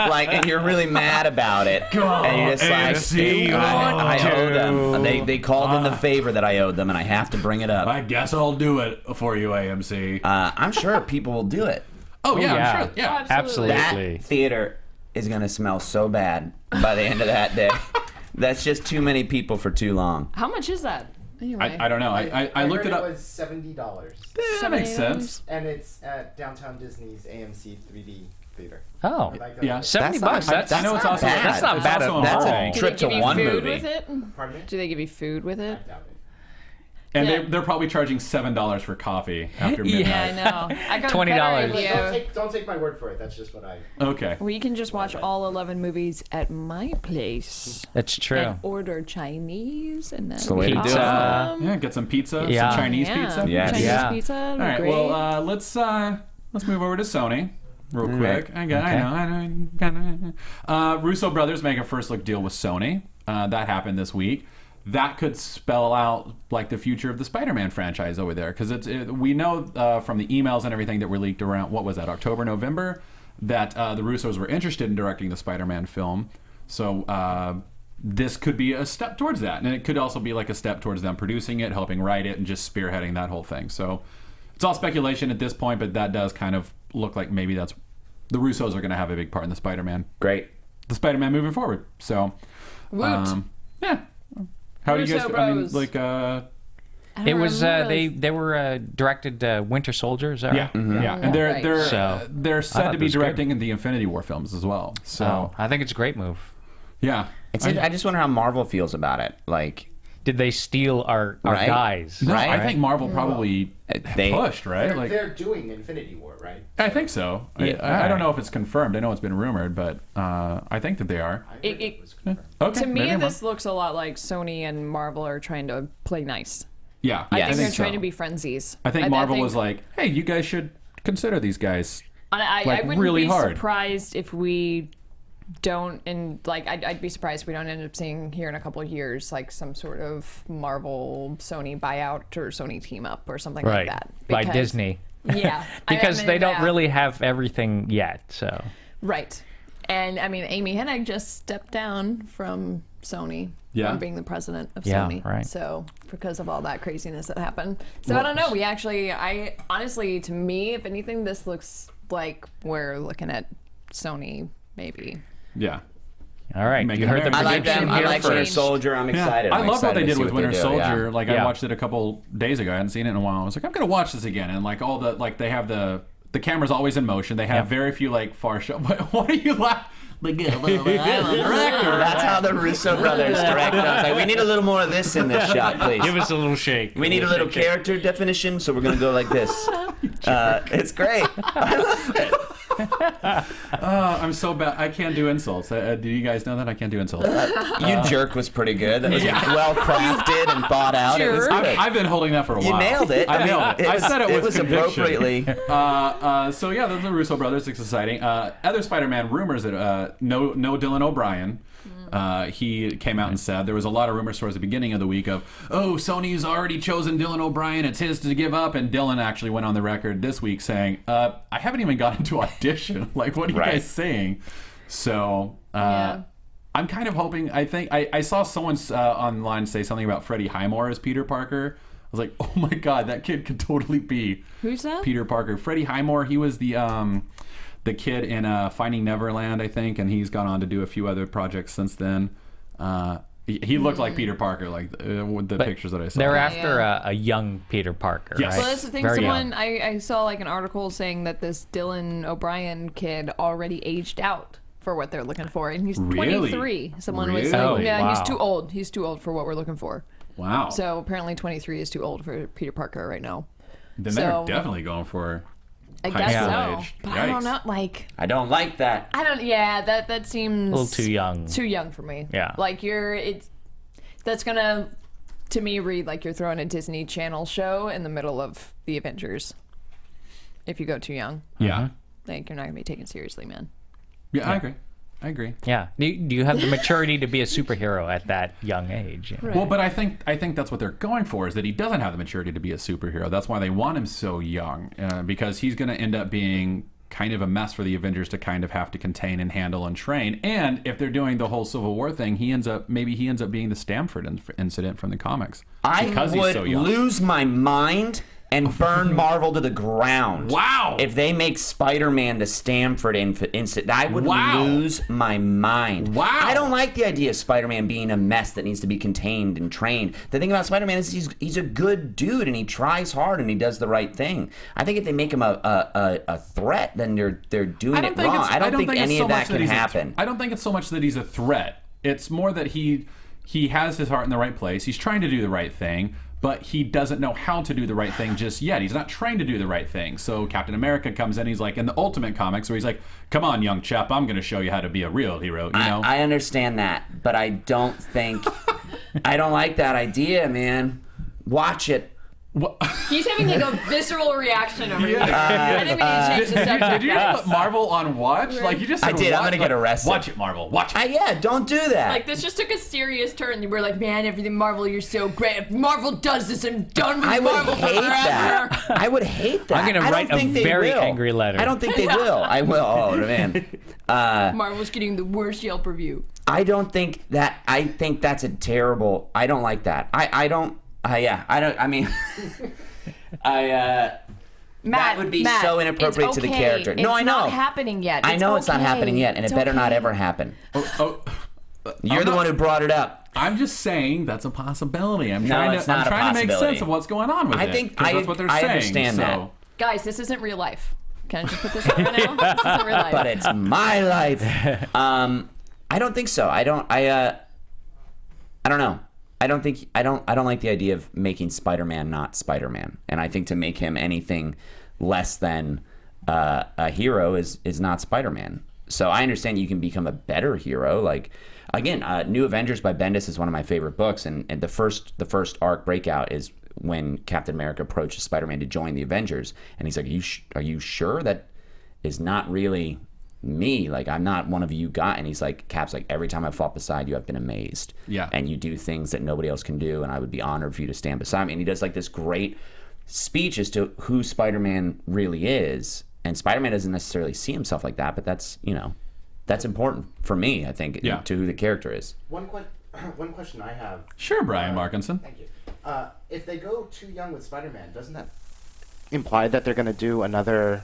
and you're really mad about it. And you're just like, I owe them. They called in the favor that I owed them, and I have to bring it up.
I guess I'll do it for you, AMC.
I'm sure people will do it.
Oh yeah, I'm sure. Yeah,
absolutely.
That theater is going to smell so bad by the end of that day. That's just too many people for too long.
How much is that? Anyway.
I don't know. I looked it up.
It was $70.
That makes sense.
And it's at Downtown Disney's AMC 3D theater.
Oh,
Yeah.
$70.
That's
I know it's
not
also
bad.
That's not bad at all.
That's
Hey.
a
Do
trip
they
to
give you
one
food
movie.
with it?
Pardon me?
Do they give you food with it?
I doubt it.
And
Yeah.
they're probably charging $7 for coffee after midnight.
Yeah, I know. I got
$20.
a better idea.
Don't take my word for it. That's just what I...
Okay.
We can just watch all 11 movies at my place.
That's true.
And order Chinese and then
the way to do it.
Pizza.
Yeah, get some pizza.
Yeah.
Some Chinese pizza.
Yes.
Chinese
Yeah.
pizza.
All right.
Great.
Well, let's move over to Sony real quick. I know. Russo brothers make a first look deal with Sony. That happened this week. That could spell out like the future of the Spider-Man franchise over there, because we know from the emails and everything that were leaked around, what was that, October, November, that the Russos were interested in directing the Spider-Man film. So this could be a step towards that, and it could also be like a step towards them producing it, helping write it, and just spearheading that whole thing. So it's all speculation at this point, but that does kind of look like maybe that's the Russos are going to have a big part in the Spider-Man moving forward. So yeah. How do you guys?
Russo
I mean,
bros.
like,
It was they were directed Winter Soldier. Is that right?
yeah, and
Right.
they're
I
said
thought
to
it
be
was good.
directing in the Infinity War films as well. So
So I think it's a great move.
yeah,
I just wonder how Marvel feels about it. Like,
Did they steal our
Right.
guys?
no,
Right.
I think Marvel probably
they-
pushed right. Like,
They're doing Infinity War, right?
I think so.
Yeah.
I don't know if it's confirmed. I know it's been rumored, but I think that they are.
I heard
It-
it was confirmed.
Okay,
To me,
maybe I'm
this
wrong.
looks a lot like Sony and Marvel are trying to play nice.
Yeah,
I
Yes.
think
I
they're
think
trying
so.
to be frenzies.
I think Marvel was like, "Hey, you guys should consider these guys."
I
like,
wouldn't
really
be
hard.
surprised if we don't, and like I'd be surprised if we don't end up seeing here in a couple of years like some sort of Marvel Sony buyout or Sony team up or something
Right.
like that.
By
Because-
Disney.
Yeah.
Because
I mean,
they don't
yeah.
really have everything yet. So
Right. And I mean, Amy Hennig just stepped down from Sony.
Yeah.
From being the president of
Yeah,
Sony.
right.
So because of all that craziness that happened. So I don't know. I honestly, to me, if anything, this looks like we're looking at Sony maybe.
Yeah.
all right,
Make
you
it
heard the
happen.
I like
prediction
them. I
here
like Winter
first.
Soldier. I'm excited.
I
I'm
love what
excited
they
to
did
see
with
what they
Winter
do, yeah.
Soldier. Like I
Yeah.
watched it a couple days ago. I hadn't seen it in a while. I was like, I'm gonna watch this again. And like all the they have the camera's always in motion. They have
Yeah.
very few like far shots. What are you laughing? Like, I'm a director.
That's how the Russo brothers direct. I was like, we need a little more of this in this shot, please.
Give us a little shake.
We need a little character definition, so we're gonna go like this. It's great. I love it.
I'm so bad. I can't do insults. Do you guys know that I can't do insults?
You jerk was pretty good. That was well crafted and thought out. It was
Jerk.
good.
I've been holding that for a
You
while.
nailed it.
I nailed it. I said it was conviction.
appropriately.
So yeah, the Russo brothers. It's exciting. Other Spider-Man rumors that no Dylan O'Brien. He came out and said there was a lot of rumors towards the beginning of the week of, oh, Sony's already chosen Dylan O'Brien, it's his to give up, and Dylan actually went on the record this week saying, I haven't even gotten to audition. Like, what are you
Right.
guys saying? So
Yeah.
I'm kind of hoping. I think I saw someone online say something about Freddie Highmore as Peter Parker. I was like, oh my god, that kid could totally be
Who's that?
Peter Parker. Freddie Highmore. He was the kid in Finding Neverland, I think, and he's gone on to do a few other projects since then. He looked like Peter Parker, like with the pictures that I saw.
They're
Yeah.
after a young Peter Parker,
Yes.
right?
Well, that's the thing.
Very
Someone
young.
I saw like an article saying that this Dylan O'Brien kid already aged out for what they're looking for, and he's
Really?
23. Someone was
Really?
like,
Oh,
"Yeah,
wow.
he's too old. He's too old for what we're looking for."
Wow.
So apparently 23 is too old for Peter Parker right now.
Then
so-
they're definitely going for
I
high
guess
school
so.
age.
But I don't
Yikes.
know. Like,
I don't like that.
I don't. Yeah, that seems
A little too young.
Too young for me.
Yeah.
Like that's gonna, to me, read like you're throwing a Disney Channel show in the middle of the Avengers. If you go too young,
Yeah.
like you're not gonna be taken seriously, man.
Yeah, I agree.
Yeah. Do you have the maturity to be a superhero at that young age?
Right.
Well, but I think that's what they're going for, is that he doesn't have the maturity to be a superhero. That's why they want him so young, because he's going to end up being kind of a mess for the Avengers to kind of have to contain and handle and train. And if they're doing the whole Civil War thing, he ends up being the Stamford incident from the comics. Because he's
would
so young.
lose my mind and burn Marvel to the ground.
Wow.
If they make Spider-Man the Stamford incident, I would
Wow.
lose my mind.
Wow.
I don't like the idea of Spider-Man being a mess that needs to be contained and trained. The thing about Spider-Man is he's a good dude and he tries hard and he does the right thing. I think if they make him a threat, then they're doing it wrong. I don't think any of that can happen.
I don't think it's so much that he's a threat. It's more that he has his heart in the right place. He's trying to do the right thing, but he doesn't know how to do the right thing just yet. He's not trained to do the right thing. So Captain America comes in, he's like in the Ultimate Comics where he's like, come on, young chap, I'm going to show you how to be a real hero, you know?
I understand that, but I don't think... I don't like that idea, man. Watch it.
He's having like a visceral reaction over here.
Yeah.
I didn't mean to change the subject.
Did you just put Marvel on watch? Like you just said
I did. I'm
watch,
gonna get arrested.
Watch it, Marvel. Watch it.
Yeah, don't do that.
Like this just took a serious turn. You were like, man, everything Marvel, you're so great. If Marvel does this, I'm done with
I would
Marvel
hate
forever.
that. I would hate that.
I'm gonna
I don't
write a
think they
very
will.
angry letter.
I don't think they will. I will. Oh man.
Marvel's getting the worst Yelp review.
I don't think that. I think that's a terrible. I don't like that. I don't. Yeah. I don't. I mean.
Matt,
that would be
Matt,
so inappropriate
it's
to the
okay.
character. No, I
It's
know.
not happening yet.
I know it's not happening yet, and it better not ever happen. You're the one who brought it up.
I'm just saying that's a possibility. I'm
No,
trying
it's
to
not a
make
possibility.
sense of what's going on with
I
it.
think
'cause that's what they're
I
saying.
understand
so.
that.
Guys, this isn't real life. Can I just put this out right now? This isn't real life.
But it's my life. I don't think so. I don't know. I don't like the idea of making Spider-Man not Spider-Man. And I think to make him anything less than a hero is not Spider-Man. So I understand you can become a better hero. Like again, New Avengers by Bendis is one of my favorite books, and the first arc breakout is when Captain America approaches Spider-Man to join the Avengers, and he's like, "Are you sure that is not really me? Like, I'm not one of you guys." And he's like, Cap's like, "Every time I've fought beside you, I've been amazed.
Yeah.
And you do things that nobody else can do, and I would be honored for you to stand beside me." And he does like this great speech as to who Spider-Man really is. And Spider-Man doesn't necessarily see himself like that, but that's important for me, I think, to who the character is.
One question I have.
Sure, Brian Markinson.
Thank you. If they go too young with Spider-Man, doesn't that imply that they're going to do another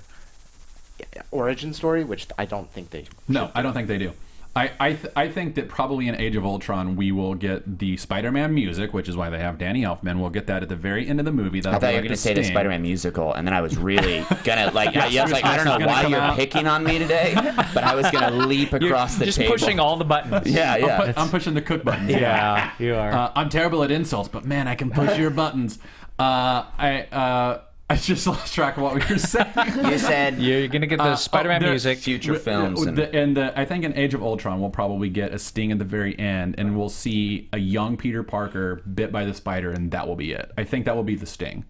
origin story, which I don't think they
No, I don't think they do. I think that probably in Age of Ultron we will get the Spider-Man music, which is why they have Danny Elfman. We'll get that at the very end of the movie.
I thought you were going to say the Spider-Man musical, and then I was really gonna like. I was like, I don't know why you're picking on me today, but I was going to leap across the
just
table.
pushing all the buttons.
Yeah.
I'm pushing the cook buttons.
Yeah, you are.
I'm terrible at insults, but man, I can push your buttons. I just lost track of what we were saying.
You said
You're gonna get the Spider-Man music.
future films.
I think in Age of Ultron we'll probably get a sting at the very end, and we'll see a young Peter Parker bit by the spider, and that will be it. I think that will be the sting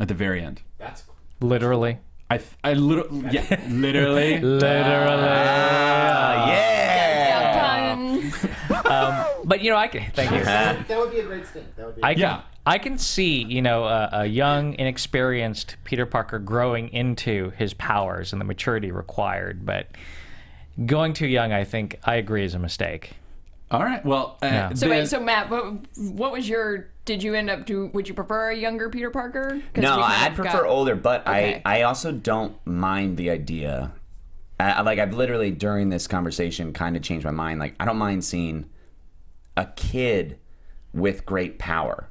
at the very end.
That's cool.
Literally.
Literally.
But I can. Thank you.
That would be a great thing. That would be.
I can see, a young, inexperienced Peter Parker growing into his powers and the maturity required, but going too young, I think, I agree, is a mistake.
All right. Well,
So Matt, what was your? Did you end up would you prefer a younger Peter Parker?
No, I'd prefer older, but okay. I also don't mind the idea. I've literally during this conversation kind of changed my mind. Like, I don't mind seeing a kid with great power.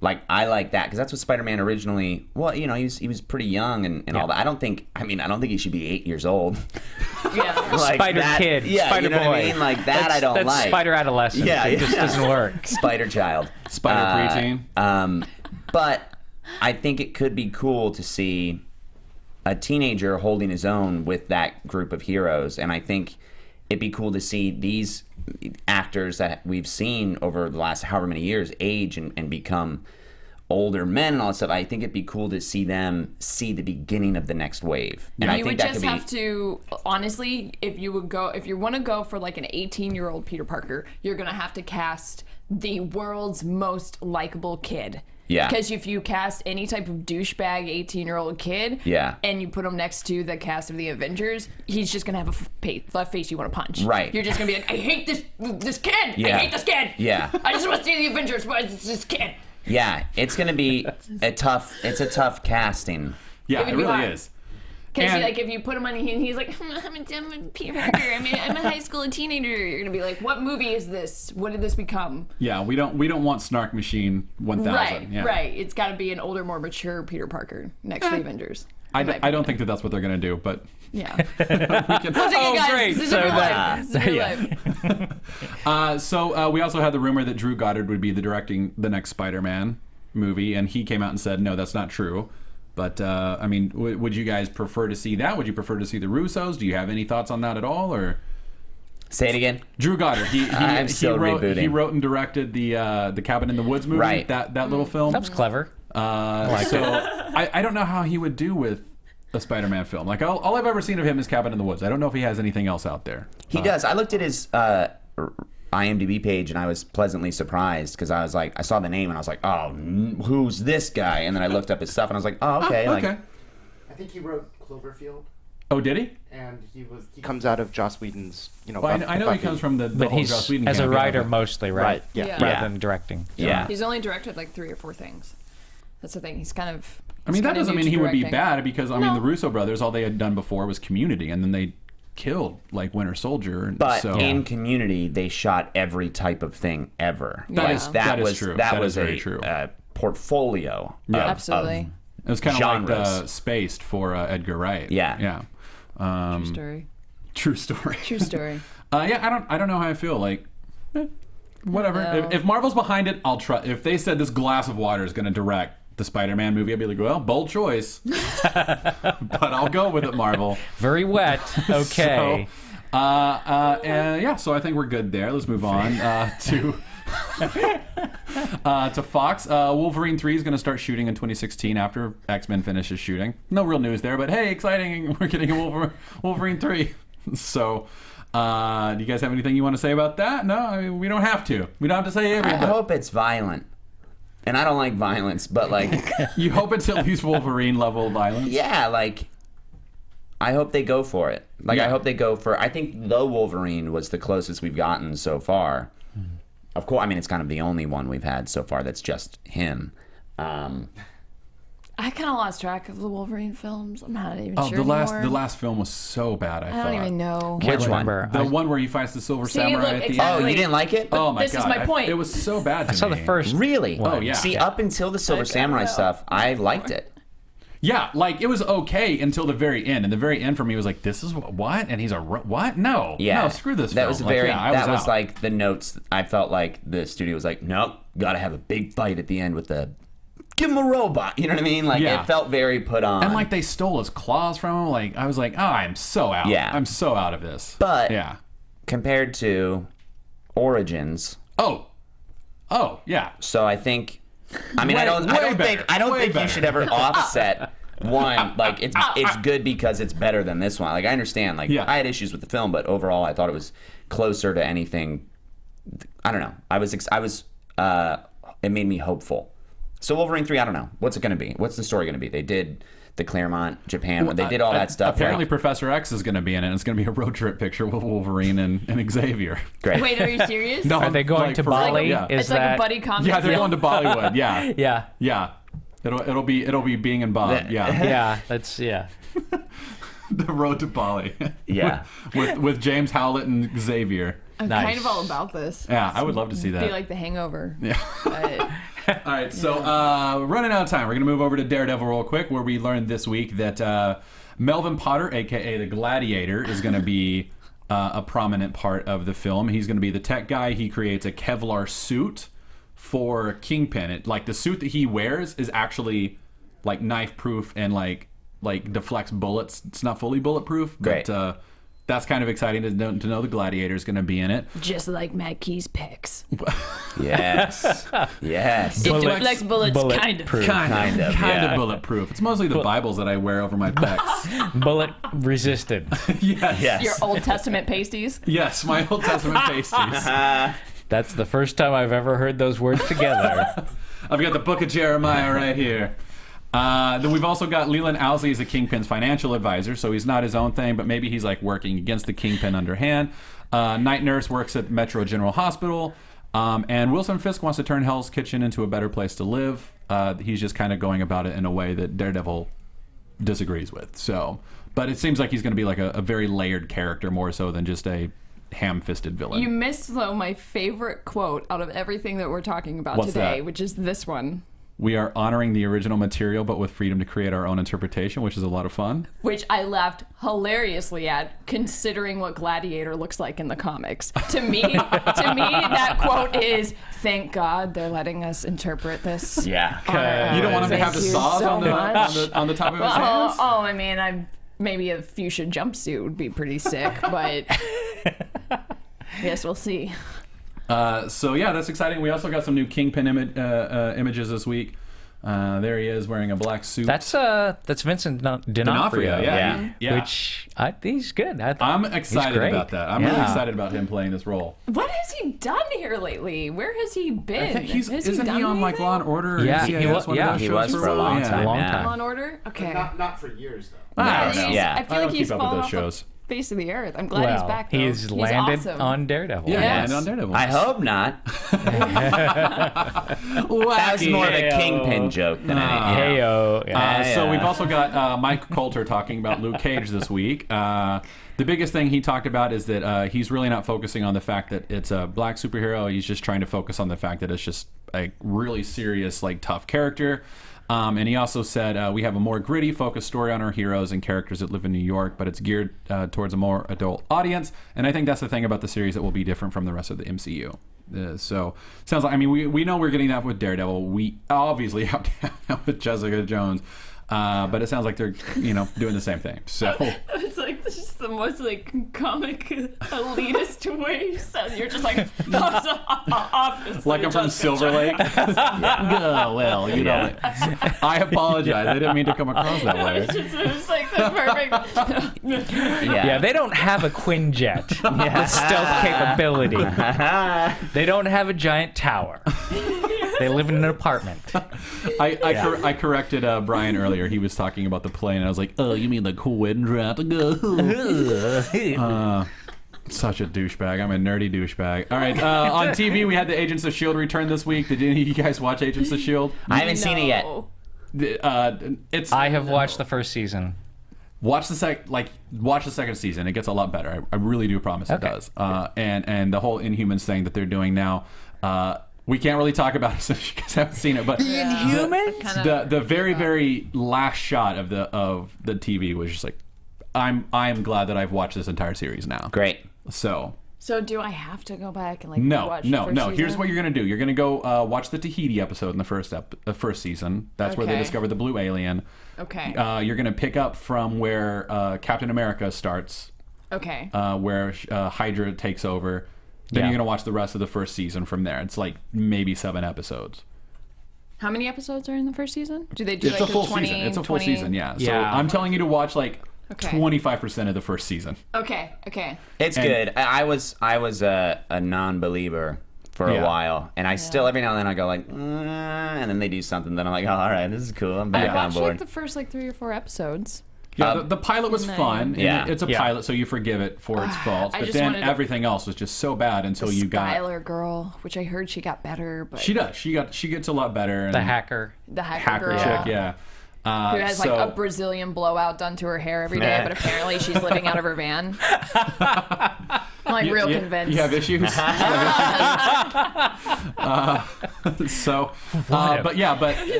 Like, I like that because that's what Spider-Man originally. Well, you know, he was pretty young and all that. I don't think he should be 8 years old.
Yeah.
Like
Spider
that,
kid,
yeah,
Spider
you know
boy.
what I mean? Like that, I don't
that's
like.
Spider adolescent.
Yeah,
It just doesn't work.
Spider child,
Spider preteen.
But I think it could be cool to see a teenager holding his own with that group of heroes, and I think it'd be cool to see these actors that we've seen over the last however many years age and become older men and all that stuff. I think it'd be cool to see them see the beginning of the next wave. And I
You
think
would
that
just
could be,
have to, honestly, if you want to go for like an 18-year-old Peter Parker, you're gonna have to cast the world's most likable kid.
Yeah.
Because if you cast any type of douchebag 18-year-old kid,
Yeah.
and you put him next to the cast of the Avengers, he's just gonna have a face you want to punch.
Right.
You're just gonna be like, I hate this kid.
Yeah.
I hate this kid.
Yeah.
I just want to see the Avengers, but it's this kid.
yeah, it's gonna be a tough casting.
Yeah,
It would
it
be
really
hard.
is.
Because
And-
like if you put him on, he's like, I'm Peter Parker. I'm a high school teenager. You're gonna be like, what movie is this? What did this become?
Yeah, we don't want Snark Machine 1000.
Right,
yeah.
right. It's got to be an older, more mature Peter Parker next to the Avengers.
I
in my
don't
opinion.
think that's what they're gonna do, but
Yeah.
we can.
Okay, guys,
great.
This is
So
real
that-
life. This is real
yeah.
life.
So we also had the rumor that Drew Goddard would be directing the next Spider-Man movie, and he came out and said, no, that's not true. But, I mean, would you guys prefer to see that? Would you prefer to see the Russos? Do you have any thoughts on that at all? Or
Say it again.
Drew Goddard,
I'm still rebooting.
he wrote and directed the Cabin in the Woods movie,
Right.
that little film.
That was clever.
I don't know how he would do with a Spider-Man film. Like, all I've ever seen of him is Cabin in the Woods. I don't know if he has anything else out there.
He does. I looked at his IMDb page and I was pleasantly surprised because I was like, I saw the name and I was like, oh, who's this guy? And then I looked up his stuff and I was like, oh, okay.
Okay.
Like,
I think he wrote Cloverfield,
Oh, did he?
and he comes out of Joss Whedon's,
Well, I know he
Buffy.
comes from the
But
whole
he's
Joss Whedon
as a
camp, yeah,
writer
but-
mostly, right?
Right, yeah.
Yeah.
Rather than directing.
yeah.
He's only directed like 3 or 4 things. That's the thing. He's kind of.
I mean,
he's
that
kinda
doesn't
new
mean
to
he would be
directing.
bad because, I mean,
No.
the Russo brothers, all they had done before was Community, and then they killed, like, Winter Soldier. And
But
so,
in Community, they shot every type of thing ever.
That
Like,
is-
that is
was
true.
That
That
was
is very
a
true.
portfolio.
Yeah.
Absolutely.
it was kind of like
genres.
Spaced for Edgar Wright.
Yeah.
Yeah.
True story.
True story.
True story.
Yeah, I don't know how I feel. Like, whatever.
No.
If Marvel's behind it, I'll trust. If they said this glass of water is going to direct the Spider-Man movie, I'd be like, well, bold choice. But I'll go with it, Marvel.
Very wet. Okay.
So, and yeah, so I think we're good there. Let's move on to Fox. Wolverine 3 is going to start shooting in 2016 after X-Men finishes shooting. No real news there, but hey, exciting! We're getting a Wolverine 3. So, do you guys have anything you want to say about that? No, I mean, we don't have to. We don't have to say
I
everything.
hope it's violent. And I don't like violence, but like,
You hope it's at least Wolverine level violence.
yeah, like, I hope they go for it. Like,
Yeah.
I hope they go for. I think the Wolverine was the closest we've gotten so far. Of course, I mean it's kind of the only one we've had so far that's just him.
I kind of lost track of the Wolverine films. I'm not even
Oh,
sure
the last
anymore.
film was so bad. I
I
thought.
don't even know.
Which one?
remember.
The one where he fights the Silver
See,
Samurai
look,
at the
exactly.
Oh,
end.
you didn't like it?
Oh my
This is
god!
my point.
It was so bad to
I saw the
me.
first.
Really?
one.
Oh, yeah.
See, up until the Silver Samurai
know.
stuff, I liked it.
Yeah, like it was okay until the very end, and the very end for me was like, "This is what?" And he's a what? No,
Yeah.
no, screw this.
That
film.
was
Like,
very.
yeah, I
that was
out.
like the notes. I felt like the studio was like, nope, got to have a big fight at the end with the. Give him a robot. You know what I mean? Like
Yeah.
it felt very put on.
and like they stole his claws from him. Like I was like, "Oh, I'm so out.
Yeah.
I'm so out of this."
But
yeah.
compared to Origins,
Oh, yeah.
so I think. I mean,
Way-
I don't
way better.
think. I don't
Way
think you
better.
should ever offset one. Like it's good because it's better than this one. Like I understand. Like
Yeah.
I had issues with the film, but overall, I thought it was closer to anything. I don't know. I was. It made me hopeful. So Wolverine 3, I don't know. What's it going to be? What's the story going to be? They did the Claremont, Japan. They did all that stuff.
Apparently,
Like,
Professor X is going to be in it. And it's going to be a road trip picture with Wolverine and Xavier.
great.
Wait, are you serious?
No,
Are they going
like,
to
for real,
Bali?
Yeah.
Is
It's like
that
a buddy comedy.
Yeah, they're
film.
going to Bollywood. Yeah,
Yeah.
yeah. It'll be Being and Bob. Yeah,
Yeah. That's yeah.
the road to Bali.
Yeah.
with James Howlett and Xavier.
I'm
Nice.
kind of all about this.
Yeah, I would love to see that.
Be like The Hangover.
Yeah.
But
All right, so running out of time, we're going to move over to Daredevil real quick, where we learned this week that Melvin Potter, a.k.a. the Gladiator, is going to be a prominent part of the film. He's going to be the tech guy. He creates a Kevlar suit for Kingpin. Like, the suit that he wears is actually, like, knife-proof and, like deflects bullets. It's not fully bulletproof,
Great.
but that's kind of exciting to know the Gladiator is going to be in it.
just like Matt Key's picks.
Yes. Yes.
It deflects bullets, kind of.
Bulletproof.
Kind of.
Kind
Yeah.
of bulletproof. It's mostly the Bibles that I wear over my pecs.
Bullet resisted.
Yes.
Yes.
Your Old Testament pasties.
Yes, my Old Testament pasties.
That's the first time I've ever heard those words together.
I've got the Book of Jeremiah right here. Then we've also got Leland Owsley as the Kingpin's financial advisor, so he's not his own thing, but maybe he's like working against the Kingpin underhand. Night Nurse works at Metro General Hospital, and Wilson Fisk wants to turn Hell's Kitchen into a better place to live. He's just kind of going about it in a way that Daredevil disagrees with. So, but it seems like he's going to be like a very layered character, more so than just a ham-fisted villain.
You missed, though, my favorite quote out of everything that we're talking about
What's
today,
that?
which is this one.
We are honoring the original material, but with freedom to create our own interpretation, which is a lot of fun.
Which I laughed hilariously at, considering what Gladiator looks like in the comics. To me, that quote is, "Thank God they're letting us interpret this."
Yeah.
You don't want him to have the
Thank you
saws
so
on
much.
the top of his
Well,
hands?
I mean, maybe a fuchsia jumpsuit would be pretty sick, but yes, we'll see.
So yeah, that's exciting. We also got some new Kingpin images this week. There he is wearing a black suit.
That's Vincent D'Onofrio.
D'Onofrio, yeah.
Yeah.
Which he's good.
I'm excited
great.
about that. I'm really
Yeah.
excited about him playing this role.
What has he done here lately? Where has he been?
I think
Has
isn't
done
he on like
anything?
Law and Order? Or
Yeah,
NCIS,
he was-
one of
yeah,
those
he
shows
was for a long
while?
time.
Long
yeah.
time.
Law and Order? Okay.
Not for years, though.
I don't know.
Yeah.
I feel
I
like
don't
he's
keep up with
fallen
those
off
shows.
the face of the earth. I'm glad he's back, though.
he's
He's
landed
awesome.
on Daredevil.
Yeah,
Yes.
and on Daredevil.
I hope not. That was more of a
Heyo.
Kingpin joke than anything.
Heyo. Yeah.
So we've also got Mike Coulter talking about Luke Cage this week. The biggest thing he talked about is that he's really not focusing on the fact that it's a black superhero. He's just trying to focus on the fact that it's just a really serious, like, tough character. And he also said, we have a more gritty, focused story on our heroes and characters that live in New York, but it's geared towards a more adult audience. And I think that's the thing about the series that will be different from the rest of the MCU. So sounds like, I mean, we know we're getting that with Daredevil. We obviously have to have that with Jessica Jones. But it sounds like they're, doing the same thing. So
It's like this is the most like comic elitist way. So you're just like, obviously,
like I'm from Silver Lake. Oh, well, know. I apologize. I didn't mean to come across that way.
It's like the perfect.
Yeah, they don't have a Quinjet with stealth capability. They don't have a giant tower. They live in an apartment.
I corrected Brian earlier. He was talking about the plane, and I was like, "Oh, you mean the Quinjet?" Such a douchebag. I'm a nerdy douchebag. All right, on TV, we had the Agents of S.H.I.E.L.D. return this week. Did any of you guys watch Agents of S.H.I.E.L.D.?
I haven't seen it yet.
I have watched the first season.
Watch the second season. It gets a lot better. I really do promise it does. And the whole Inhumans thing that they're doing now. We can't really talk about it since you guys haven't seen it, but the very very last shot of the TV was just like, I am glad that I've watched this entire series now.
Great.
So do I have to go back and like
No.
watch the first season?
Here's what you're gonna do. You're gonna go watch the Tahiti episode in the first season. That's where they
Okay.
discover the blue alien.
Okay.
You're gonna pick up from where Captain America starts.
Okay.
Where Hydra takes over. Then you're going to watch the rest of the first season from there. It's like maybe 7 episodes.
How many episodes are in the first season? Do they do
It's
like
a full
20,
season. It's a full
20?
season, yeah. So
Yeah.
I'm telling you to watch like
Okay.
25% of the first season.
Okay.
It's good. I was a non-believer for a while, and I still every now and then I go like, and then they do something. Then I'm like, oh, all right, this is cool. I'm back
I
on
watched
board.
like the first 3 or 4 episodes.
Yeah, the pilot was fun.
Yeah.
And it's a pilot, so you forgive it for its faults.
I
But
just
then
wanted to-
everything else was just so bad until you got.
Skylar girl, which I heard she got better, but
She does. She gets a lot better. And
The hacker.
the hacker girl
chick, yeah.
who has like a Brazilian blowout done to her hair every day, but apparently she's living out of her van. I'm like real convinced.
You have issues.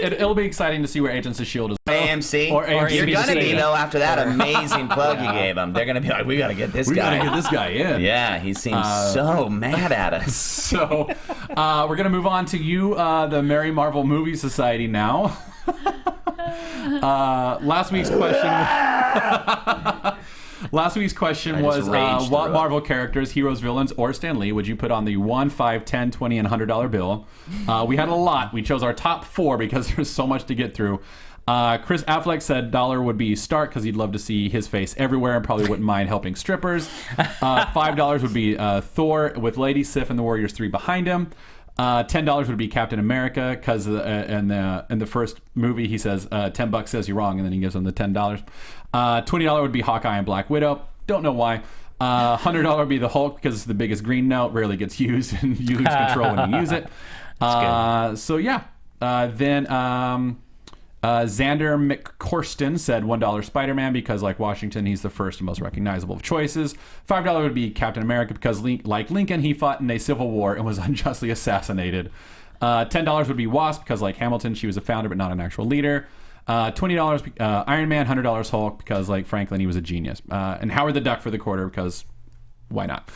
It'll be exciting to see where Agents of S.H.I.E.L.D. is.
AMC.
Or AMC.
You're gonna be
ABC.
though after that amazing plug you gave him. They're gonna be like, we gotta get this
We
guy.
gotta get this guy in.
Yeah, he seems so mad at us.
So, we're gonna move on to you, the Merry Marvel Movie Society now. Last week's question was
raged
what
through it.
Marvel characters, heroes, villains, or Stan Lee would you put on the 1, 5, 10, 20, and $100 bill? We had a lot. We chose our top 4 because there's so much to get through. Chris Affleck said dollar would be Stark because he'd love to see his face everywhere and probably wouldn't mind helping strippers. $5 would be Thor with Lady Sif and the Warriors 3 behind him. $10 would be Captain America because in the first movie he says $10 says you're wrong, and then he gives them the $10. $20 would be Hawkeye and Black Widow. Don't know why. $100 would be the Hulk because it's the biggest green note, rarely gets used, and you lose control when you use it. So yeah. Then Xander McCorston said $1 Spiderman because, like Washington, he's the first and most recognizable of choices. $5 would be Captain America because, like Lincoln, he fought in a civil war and was unjustly assassinated. $10 would be Wasp because, like Hamilton, she was a founder but not an actual leader. $20 Iron Man, $100 Hulk because, like Franklin, he was a genius. And Howard the Duck for the quarter because why not?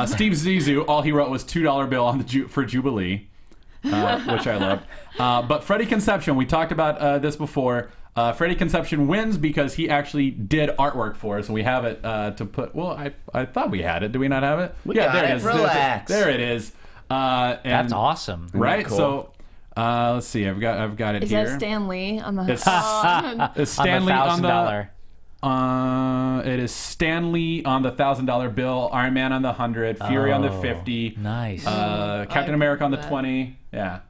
Steve Zissou, all he wrote was $2 bill on for Jubilee. Which I loved. But Freddie Conception, we talked about this before. Freddie Conception wins because he actually did artwork for us, and we have it to put. Well, I thought we had it. Do we not have it?
got
there
it.
it is.
Relax.
There it is.
That's awesome.
Right.
Cool.
So let's see. I've got it
Is
here.
that Stan Lee on the?
It's Stanley
on the
on
$1,000.
it is Stanley on the $1,000 bill, Iron Man on the 100, Fury on the 50,
Nice.
Captain America on the 20. Yeah,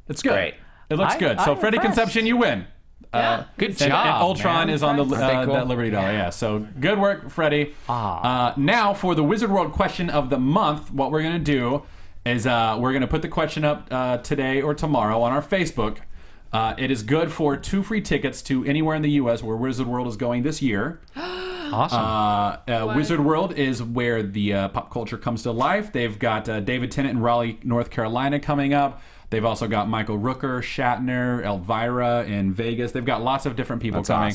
it's good.
Great.
It looks good. So
I'm
Freddie
impressed.
Conception, you win.
Good
And
job.
Ultron
man.
is on the
Aren't they cool?
that Liberty Dollar. Yeah. So good work, Freddie. Now for the Wizard World question of the month, what we're gonna do is we're gonna put the question up today or tomorrow on our Facebook. It is good for 2 free tickets to anywhere in the U.S. where Wizard World is going this year.
Awesome.
Wizard World is where the pop culture comes to life. They've got David Tennant in Raleigh, North Carolina coming up. They've also got Michael Rooker, Shatner, Elvira in Vegas. They've got lots of different people coming.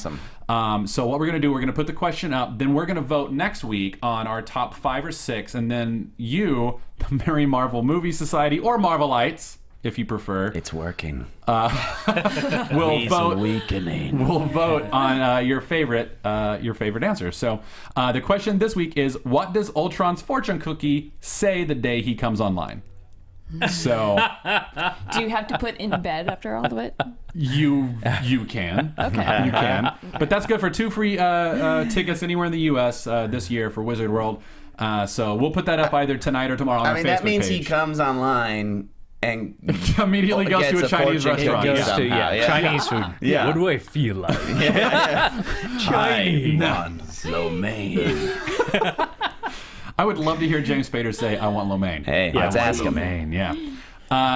Awesome.
So what we're going to do, we're going to put the question up. Then we're going to vote next week on our top 5 or 6. And then you, the Merry Marvel Movie Society, or Marvelites, if you prefer,
It's working.
will vote.
Weakening.
We'll vote on your favorite answer. So the question this week is, what does Ultron's fortune cookie say the day he comes online? So
Do you have to put in bed after all of it?
you can.
Okay.
You can. But that's good for 2 free tickets anywhere in the U.S. This year for Wizard World. So we'll put that up either tonight or tomorrow on our
I mean,
Facebook
that means
page.
he comes online and
immediately goes
gets
to a Chinese
fortune
restaurant.
cookie
Goes to
somehow, yeah.
Chinese food.
Yeah.
What do I feel like?
I want lo mein.
I would love to hear James Spader say, I want lo mein.
Hey, let's ask him.
Man, yeah.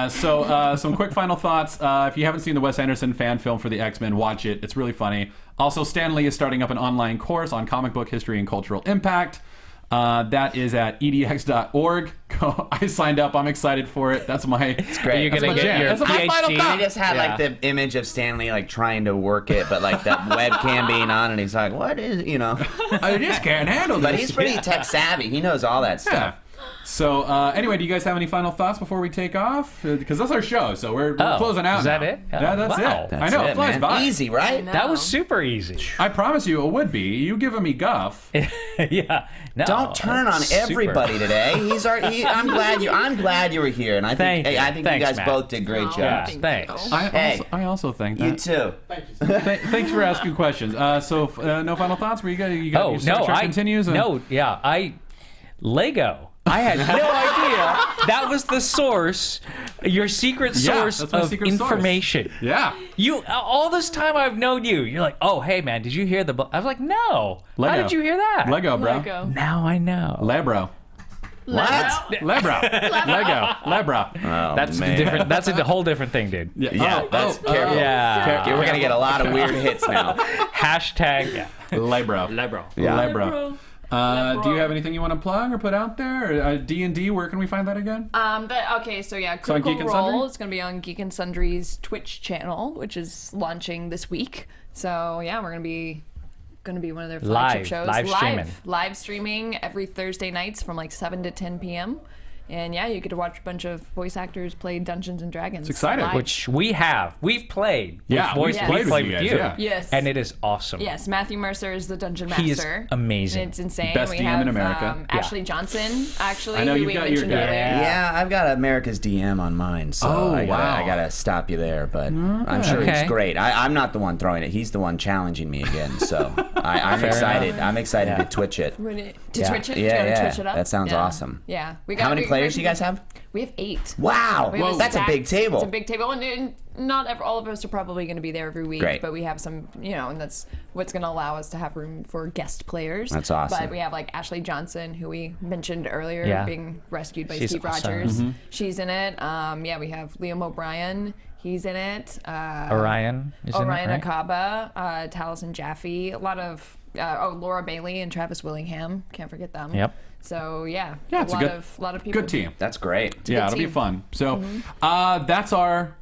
So some quick final thoughts. If you haven't seen the Wes Anderson fan film for the X-Men, watch it. It's really funny. Also, Stan Lee is starting up an online course on comic book history and cultural impact. That is at edx.org. I signed up. I'm excited for it. That's my. It's
great.
You're gonna
my
get
jam.
your
That's my final
PhD.
thought.
I just had like the image of Stanley like trying to work it, but like that webcam being on, and he's like, "What is
I just can't handle this.
But he's pretty tech savvy. He knows all that
Yeah.
stuff.
So anyway, do you guys have any final thoughts before we take off? Because that's our show, so we're closing out.
Is that
now.
it?
Yeah, that's
Wow.
it.
That's
I know, it flies
man.
by.
Easy, right?
That was super easy.
I promise you, it would be. You giving me guff.
Yeah. No,
Don't turn on
that's super.
everybody today. I'm glad you were here, and I think
Thank you.
I think
Thanks,
you guys
Matt.
both did great jobs.
Yeah, thanks.
I also think that.
You too.
Thanks for asking questions. So no final thoughts? Where you got
Oh,
your Star
no,
Trek continues? And-
Lego. I had no idea that was the source, your secret
Yeah,
source
that's my
of
secret source.
information.
Yeah.
You all this time I've known you. You're like, oh hey man, did you hear the? I was like, no.
Lego.
How did you hear that?
Lego, bro.
Lego.
Now I know.
Lebro.
What?
Lebro. Lego. Lebro.
Oh,
That's
man.
different. That's a whole different thing, dude.
Yeah, that's careful.
Yeah.
Okay, we're gonna get a lot of weird hits now.
Hashtag. Yeah.
Lebro.
Lebro.
Yeah.
Lebro. Do you have anything you want to plug or put out there? Or, D&D, where can we find that again?
So yeah,
So on
Critical
Geek and Sundry?
Role is going to be on Geek and Sundry's Twitch channel, which is launching this week. So yeah, we're going to be one of their flagship shows. Live streaming every Thursday nights from like 7 to 10 p.m. And yeah, you get to watch a bunch of voice actors play Dungeons and Dragons.
It's exciting.
live.
Which we've played.
Yeah,
with voice,
we've played with you guys, yeah.
Yes.
And it is awesome.
Yes, Matthew Mercer is the Dungeon
He is
Master.
amazing.
And it's insane.
Best
we
DM
have,
in America.
Ashley Johnson, actually,
I know
who
you've
we
got your
mentioned
guy.
earlier.
Yeah, I've got America's DM on mine, so I gotta stop you there. But I'm sure
Okay.
he's great. I'm not the one throwing it; he's the one challenging me again. So I'm excited. I'm excited to Twitch it.
Twitch it?
Yeah,
Do you want to Twitch it up?
that sounds awesome.
Yeah.
How many players do you guys have?
We have 8.
Wow,
We have
that's a big table.
It's a big table, and not all of us are probably going to be there every week.
Great.
But we have some, and that's what's going to allow us to have room for guest players.
That's awesome.
But we have like Ashley Johnson, who we mentioned earlier, being rescued by
She's
Steve
awesome.
Rogers. She's in it. We have Liam O'Brien. He's in it.
Orion is
Orion
in it, right?
Akaba, Taliesin Jaffe, a lot of Laura Bailey and Travis Willingham. Can't forget them.
Yep.
So yeah,
it's
a lot of people.
Good team.
That's great.
Yeah, it'll be
team.
fun. So that's our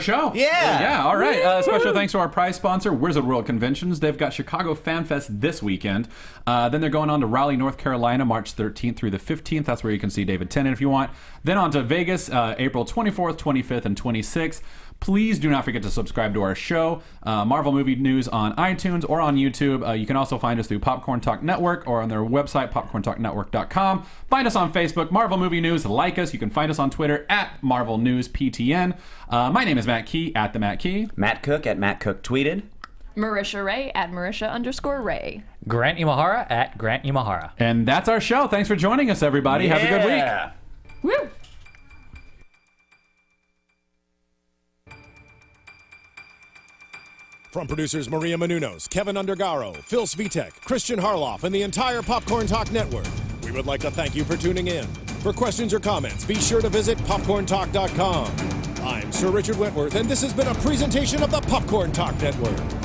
show.
Yeah.
Yeah, all right. Special thanks to our prize sponsor, Wizard World Conventions. They've got Chicago Fan Fest this weekend. Then they're going on to Raleigh, North Carolina, March 13th through the 15th. That's where you can see David Tennant if you want. Then on to Vegas, April 24th, 25th, and 26th. Please do not forget to subscribe to our show, Marvel Movie News on iTunes or on YouTube. You can also find us through Popcorn Talk Network or on their website, popcorntalknetwork.com. Find us on Facebook, Marvel Movie News. Like us. You can find us on Twitter at Marvel News PTN. My name is Matt Key, at the Matt Key.
Matt Cook at Matt Cook Tweeted.
Marisha Ray at Marisha_Ray.
Grant Imahara at Grant Imahara.
And that's our show. Thanks for joining us, everybody. Have a good week.
Woo!
From producers Maria Menounos, Kevin Undergaro, Phil Svitek, Christian Harloff, and the entire Popcorn Talk Network, we would like to thank you for tuning in. For questions or comments, be sure to visit popcorntalk.com. I'm Sir Richard Wentworth, and this has been a presentation of the Popcorn Talk Network.